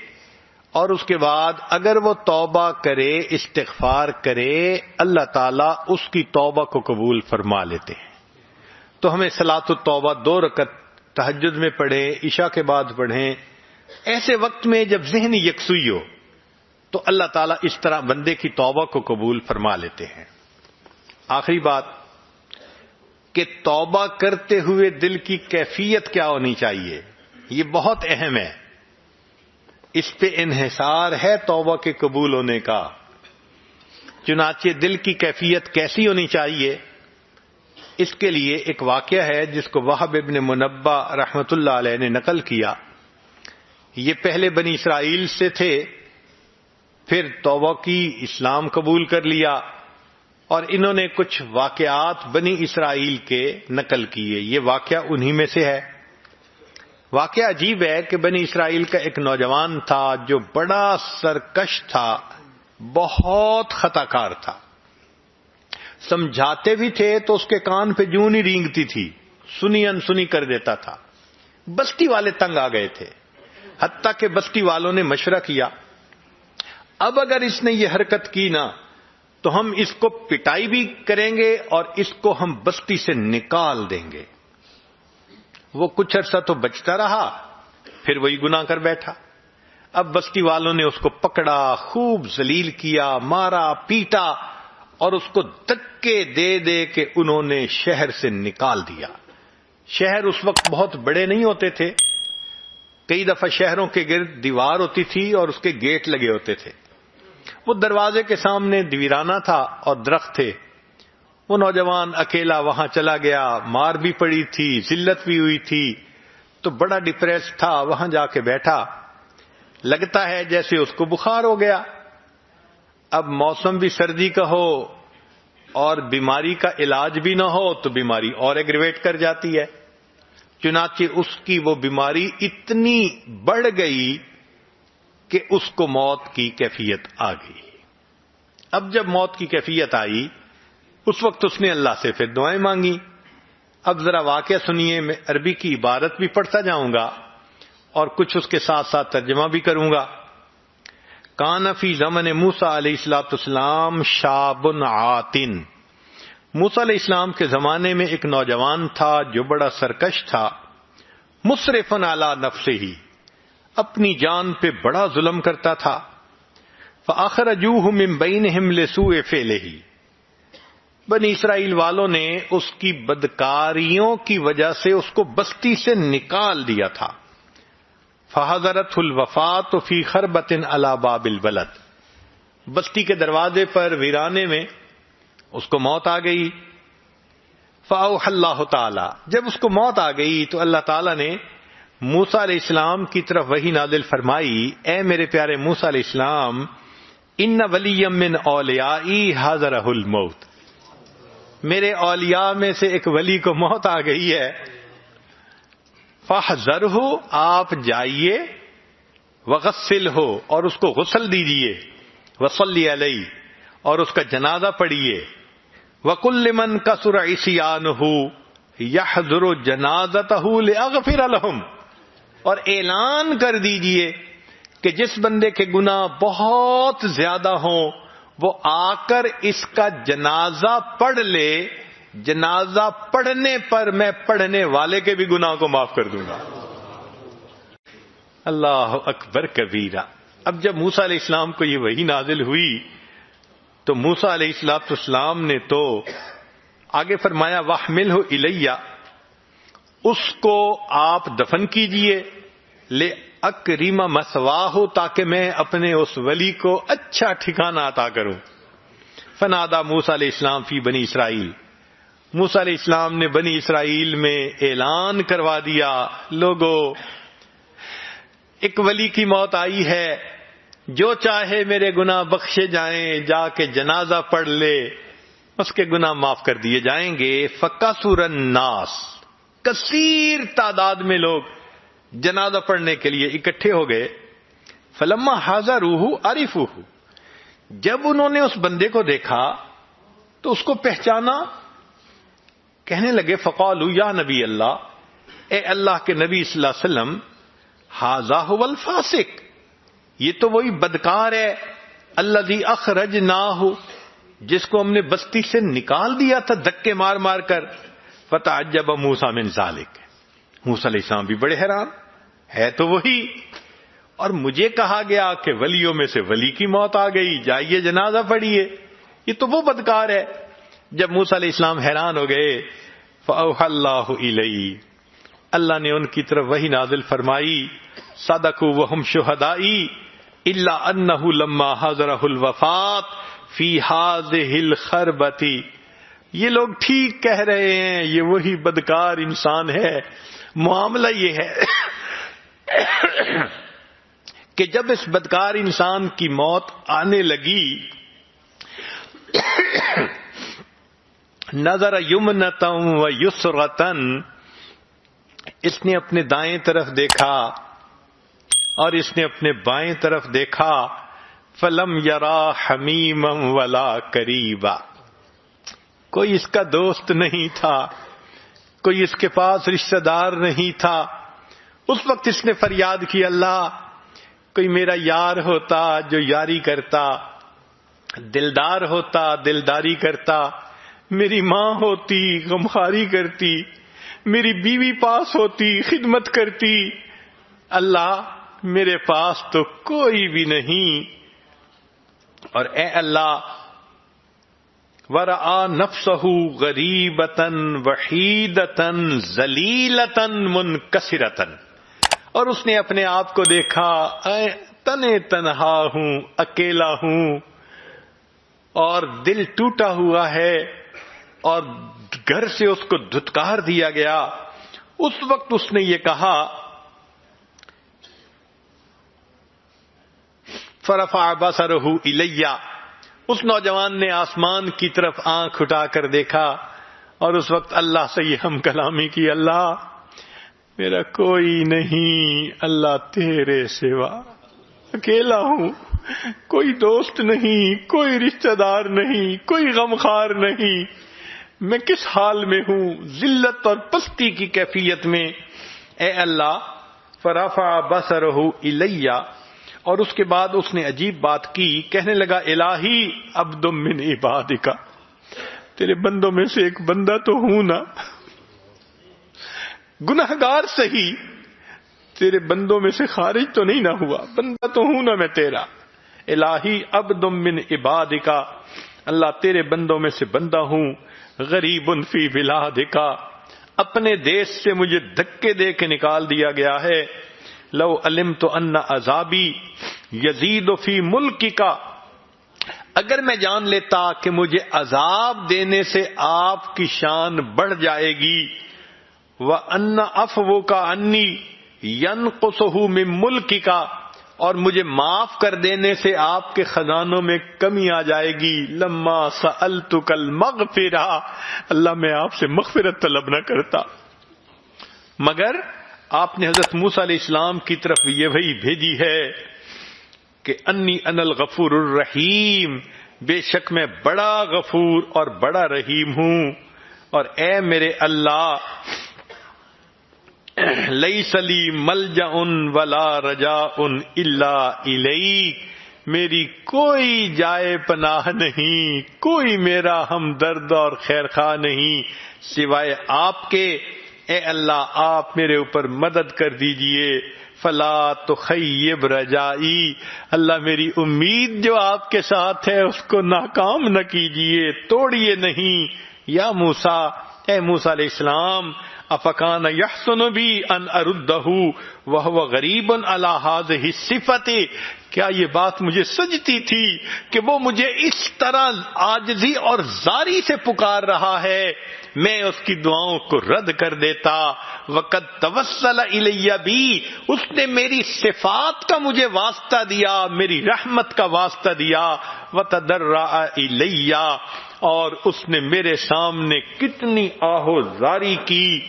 اور اس کے بعد اگر وہ توبہ کرے، استغفار کرے، اللہ تعالیٰ اس کی توبہ کو قبول فرما لیتے ہیں. تو ہمیں صلاۃ التوبہ 2 رکعت تہجد میں پڑھیں، عشاء کے بعد پڑھیں، ایسے وقت میں جب ذہن یکسوئی ہو، تو اللہ تعالیٰ اس طرح بندے کی توبہ کو قبول فرما لیتے ہیں. آخری بات کہ توبہ کرتے ہوئے دل کی کیفیت کیا ہونی چاہیے، یہ بہت اہم ہے. اس پہ انحصار ہے توبہ کے قبول ہونے کا. چنانچہ دل کی کیفیت کیسی ہونی چاہیے، اس کے لیے ایک واقعہ ہے جس کو وہب ابن منبہ رحمۃ اللہ علیہ نے نقل کیا. یہ پہلے بنی اسرائیل سے تھے، پھر توبہ کی، اسلام قبول کر لیا، اور انہوں نے کچھ واقعات بنی اسرائیل کے نقل کیے. یہ واقعہ انہی میں سے ہے. واقعہ عجیب ہے کہ بنی اسرائیل کا ایک نوجوان تھا جو بڑا سرکش تھا، بہت خطا کار تھا. سمجھاتے بھی تھے تو اس کے کان پہ جوں نہیں رینگتی تھی، سنی انسنی کر دیتا تھا۔ بستی والے تنگ آ گئے تھے، حتیٰ کہ بستی والوں نے مشورہ کیا اب اگر اس نے یہ حرکت کی نا تو ہم اس کو پٹائی بھی کریں گے اور اس کو ہم بستی سے نکال دیں گے۔ وہ کچھ عرصہ تو بچتا رہا، پھر وہی گناہ کر بیٹھا۔ اب بستی والوں نے اس کو پکڑا، خوب ذلیل کیا، مارا پیٹا اور اس کو دھکے دے دے کے انہوں نے شہر سے نکال دیا۔ شہر اس وقت بہت بڑے نہیں ہوتے تھے، کئی دفعہ شہروں کے گرد دیوار ہوتی تھی اور اس کے گیٹ لگے ہوتے تھے۔ وہ دروازے کے سامنے ویرانہ تھا اور درخت تھے۔ وہ نوجوان اکیلا وہاں چلا گیا، مار بھی پڑی تھی، ذلت بھی ہوئی تھی، تو بڑا ڈپریس تھا، وہاں جا کے بیٹھا، لگتا ہے جیسے اس کو بخار ہو گیا۔ اب موسم بھی سردی کا ہو اور بیماری کا علاج بھی نہ ہو تو بیماری اور ایگریویٹ کر جاتی ہے۔ چنانچہ اس کی وہ بیماری اتنی بڑھ گئی کہ اس کو موت کی کیفیت آ گئی۔ اب جب موت کی کیفیت آئی اس وقت اس نے اللہ سے پھر دعائیں مانگی۔ اب ذرا واقعہ سنیے، میں عربی کی عبارت بھی پڑھتا جاؤں گا اور کچھ اس کے ساتھ ساتھ ترجمہ بھی کروں گا۔ کان فی زمن موسیٰ علیہ السلام شاب عاتن، موسیٰ علیہ السلام کے زمانے میں ایک نوجوان تھا جو بڑا سرکش تھا، مسرف علی نفسہ، اپنی جان پہ بڑا ظلم کرتا تھا۔ فاخرجوہ من بینہم لسوء فعلہ، بنی اسرائیل والوں نے اس کی بدکاریوں کی وجہ سے اس کو بستی سے نکال دیا تھا۔ فحضرته الوفاة فی خربۃ علی باب البلد، بستی کے دروازے پر ویرانے میں اس کو موت آ گئی۔ فاوحی اللہ تعالی، جب اس کو موت آ گئی تو اللہ تعالی نے موسیٰ علیہ السلام کی طرف وحی نازل فرمائی، اے میرے پیارے موسیٰ علیہ السلام، ان ولی من اولیائی حضرہ الموت، میرے اولیاء میں سے ایک ولی کو موت آ گئی ہے۔ فاحذرہ، آپ جائیے، وغسلہ، اور اس کو غسل دیجیے، وصلی علیہ، اور اس کا جنازہ پڑھیے، وقل لمن کثر عصیانہ یحضر جنازتہ لاغفر لہم، اور اعلان کر دیجیے کہ جس بندے کے گناہ بہت زیادہ ہوں وہ آ کر اس کا جنازہ پڑھ لے، جنازہ پڑھنے پر میں پڑھنے والے کے بھی گناہ کو معاف کر دوں گا۔ اللہ اکبر کبیرہ۔ اب جب موسیٰ علیہ السلام کو یہ وحی نازل ہوئی تو موسیٰ علیہ السلام نے تو آگے فرمایا وَاحْمِلْهُ إِلَيَّ، اس کو آپ دفن کیجئے، لِأَكْرِمَ مَثْوَاهُ، تاکہ میں اپنے اس ولی کو اچھا ٹھکانہ عطا کروں۔ فنادى موسیٰ علیہ السلام فی بنی اسرائیل، موسیٰ علیہ السلام نے بنی اسرائیل میں اعلان کروا دیا، لوگو ایک ولی کی موت آئی ہے، جو چاہے میرے گناہ بخشے جائیں، جا کے جنازہ پڑھ لے، اس کے گناہ معاف کر دیے جائیں گے۔ فَكَثُرَ النَّاسُ، کثیر تعداد میں لوگ جنازہ پڑھنے کے لیے اکٹھے ہو گئے۔ فَلَمَّا حَضَرُوهُ عَرِفُوهُ، جب انہوں نے اس بندے کو دیکھا تو اس کو پہچانا، کہنے لگے فقالوا یا نبی اللہ، اے اللہ کے نبی صلی اللہ علیہ وسلم، ھذا ھو الفاسق، یہ تو وہی بدکار ہے، الذی اخرجناہ، جس کو ہم نے بستی سے نکال دیا تھا دھکے مار مار کر۔ فتعجب موسیٰ من ذلک، موسیٰ علیہ السلام بھی بڑے حیران، ہے تو وہی، اور مجھے کہا گیا کہ ولیوں میں سے ولی کی موت آ گئی، جائیے جنازہ پڑھیے، یہ تو وہ بدکار ہے۔ جب موسیٰ علیہ السلام حیران ہو گئے، فأوحى اللہ الیہ، اللہ نے ان کی طرف وحی نازل فرمائی، صدقوا وہم شہدائی الا انہ لما حضرہ الوفات فی ہذہ الخربۃ، یہ لوگ ٹھیک کہہ رہے ہیں، یہ وہی بدکار انسان ہے۔ معاملہ یہ ہے کہ جب اس بدکار انسان کی موت آنے لگی، نظر یمنۃ و یسرۃ، اس نے اپنے دائیں طرف دیکھا اور اس نے اپنے بائیں طرف دیکھا، فلم یرا حمیما ولا قریبا، کوئی اس کا دوست نہیں تھا، کوئی اس کے پاس رشتہ دار نہیں تھا۔ اس وقت اس نے فریاد کی، اللہ کوئی میرا یار ہوتا جو یاری کرتا، دلدار ہوتا دلداری کرتا، میری ماں ہوتی غمخواری کرتی، میری بیوی پاس ہوتی خدمت کرتی۔ اللہ میرے پاس تو کوئی بھی نہیں، اور اے اللہ وَرَآ نَفْسَهُ غَرِيبَةً وَحِيدَةً ذَلِيلَةً مُنْكَسِرَةً، اور اس نے اپنے آپ کو دیکھا تنے تنہا ہوں، اکیلا ہوں، اور دل ٹوٹا ہوا ہے، اور گھر سے اس کو دھتکار دیا گیا۔ اس وقت اس نے یہ کہا، فَرَفَعَ بَصَرَهُ إِلَيَّ، اس نوجوان نے آسمان کی طرف آنکھ اٹھا کر دیکھا، اور اس وقت اللہ سے یہ ہم کلامی کی، اللہ میرا کوئی نہیں، اللہ تیرے سوا اکیلا ہوں، کوئی دوست نہیں، کوئی رشتہ دار نہیں، کوئی غمخوار نہیں، میں کس حال میں ہوں، ذلت اور پستی کی کیفیت میں۔ اے اللہ فرفع بصرہ الیہ، اور اس کے بعد اس نے عجیب بات کی، کہنے لگا الہی عبد من عبادک، تیرے بندوں میں سے ایک بندہ تو ہوں نا، گنہگار صحیح، تیرے بندوں میں سے خارج تو نہیں نہ ہوا، بندہ تو ہوں نا میں تیرا۔ الہی عبد من عبادک، اللہ تیرے بندوں میں سے بندہ ہوں، غریب فی بلادک، اپنے دیش سے مجھے دھکے دے کے نکال دیا گیا ہے۔ لو علمت ان عذابی یزید فی ملکک، اگر میں جان لیتا کہ مجھے عذاب دینے سے آپ کی شان بڑھ جائے گی، وَأَنَّ عَفْوُكَ عَنِّي يَنْقُصُهُ مِن مُلْكِكَ، اور مجھے معاف کر دینے سے آپ کے خزانوں میں کمی آ جائے گی، لَمَّا سَأَلْتُكَ الْمَغْفِرَةَ، اللہ میں آپ سے مغفرت طلب نہ کرتا۔ مگر آپ نے حضرت موسیٰ علیہ السلام کی طرف یہ وحی بھیجی ہے کہ انی انا الغفور الرحیم، بے شک میں بڑا غفور اور بڑا رحیم ہوں، اور اے میرے اللہ لیس لی ملجأ ولا رجاء الا الیک، میری کوئی جائے پناہ نہیں، کوئی میرا ہمدرد اور خیرخواہ نہیں سوائے آپ کے۔ اے اللہ آپ میرے اوپر مدد کر دیجئے، فلا تخیب رجائی، اللہ میری امید جو آپ کے ساتھ ہے اس کو ناکام نہ کیجئے، توڑیے نہیں۔ یا موسیٰ، اے موسیٰ علیہ السلام، افکان یحسن بی ان اردہ وہو غریب علی ہذہ الصفۃ، کیا یہ بات مجھے سجتی تھی کہ وہ مجھے اس طرح عاجزی اور زاری سے پکار رہا ہے، میں اس کی دعاؤں کو رد کر دیتا۔ وقد توسل الی بی، اس نے میری صفات کا مجھے واسطہ دیا، میری رحمت کا واسطہ دیا۔ وتضرع الی، اور اس نے میرے سامنے کتنی آہو زاری کی۔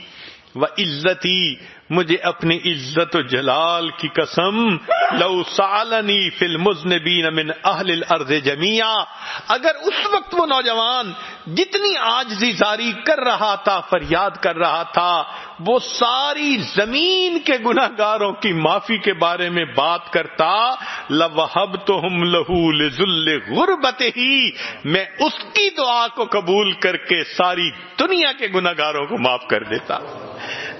وعزتی، مجھے اپنی عزت و جلال کی قسم، لو سألنی فی المذنبین من اہل الارض جمیعا، اگر اس وقت وہ نوجوان جتنی عاجزی زاری کر رہا تھا، فریاد کر رہا تھا، وہ ساری زمین کے گناہگاروں کی معافی کے بارے میں بات کرتا، لوہبتہم لہ لذل غربتہ، میں اس کی دعا کو قبول کر کے ساری دنیا کے گناہگاروں کو معاف کر دیتا۔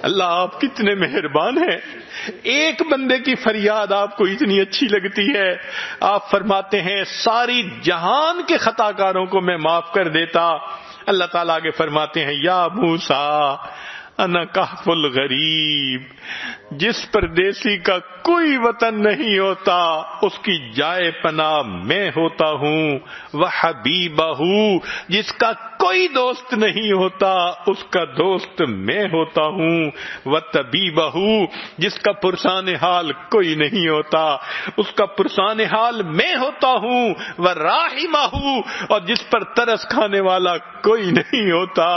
اللہ آپ کتنے مہربان ہیں، ایک بندے کی فریاد آپ کو اتنی اچھی لگتی ہے، آپ فرماتے ہیں ساری جہان کے خطا کاروں کو میں معاف کر دیتا۔ اللہ تعالیٰ آگے فرماتے ہیں، یا موسیٰ انا کہف الغریب، جس پردیسی کا کوئی وطن نہیں ہوتا اس کی جائے پناہ میں ہوتا ہوں، وحبیبہ، جس کا کوئی دوست نہیں ہوتا اس کا دوست میں ہوتا ہوں، وطبیبہ، جس کا پرسان حال کوئی نہیں ہوتا اس کا پرسان حال میں ہوتا ہوں، وراحمہ، اور جس پر ترس کھانے والا کوئی نہیں ہوتا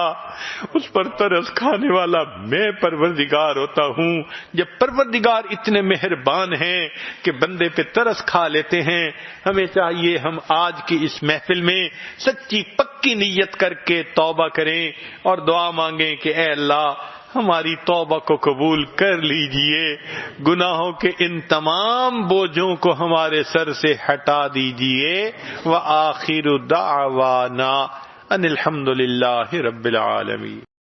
اس پر ترس کھانے والا میں پروردگار ہوتا ہوں۔ جب پروردگار اتنے مہربان ہیں کہ بندے پہ ترس کھا لیتے ہیں، ہمیں چاہیے ہم آج کی اس محفل میں سچی پکی پکی نیت کر کے توبہ کریں اور دعا مانگیں کہ اے اللہ ہماری توبہ کو قبول کر لیجئے، گناہوں کے ان تمام بوجھوں کو ہمارے سر سے ہٹا دیجئے۔ وآخر دعوانا ان الحمد للہ رب العالمین۔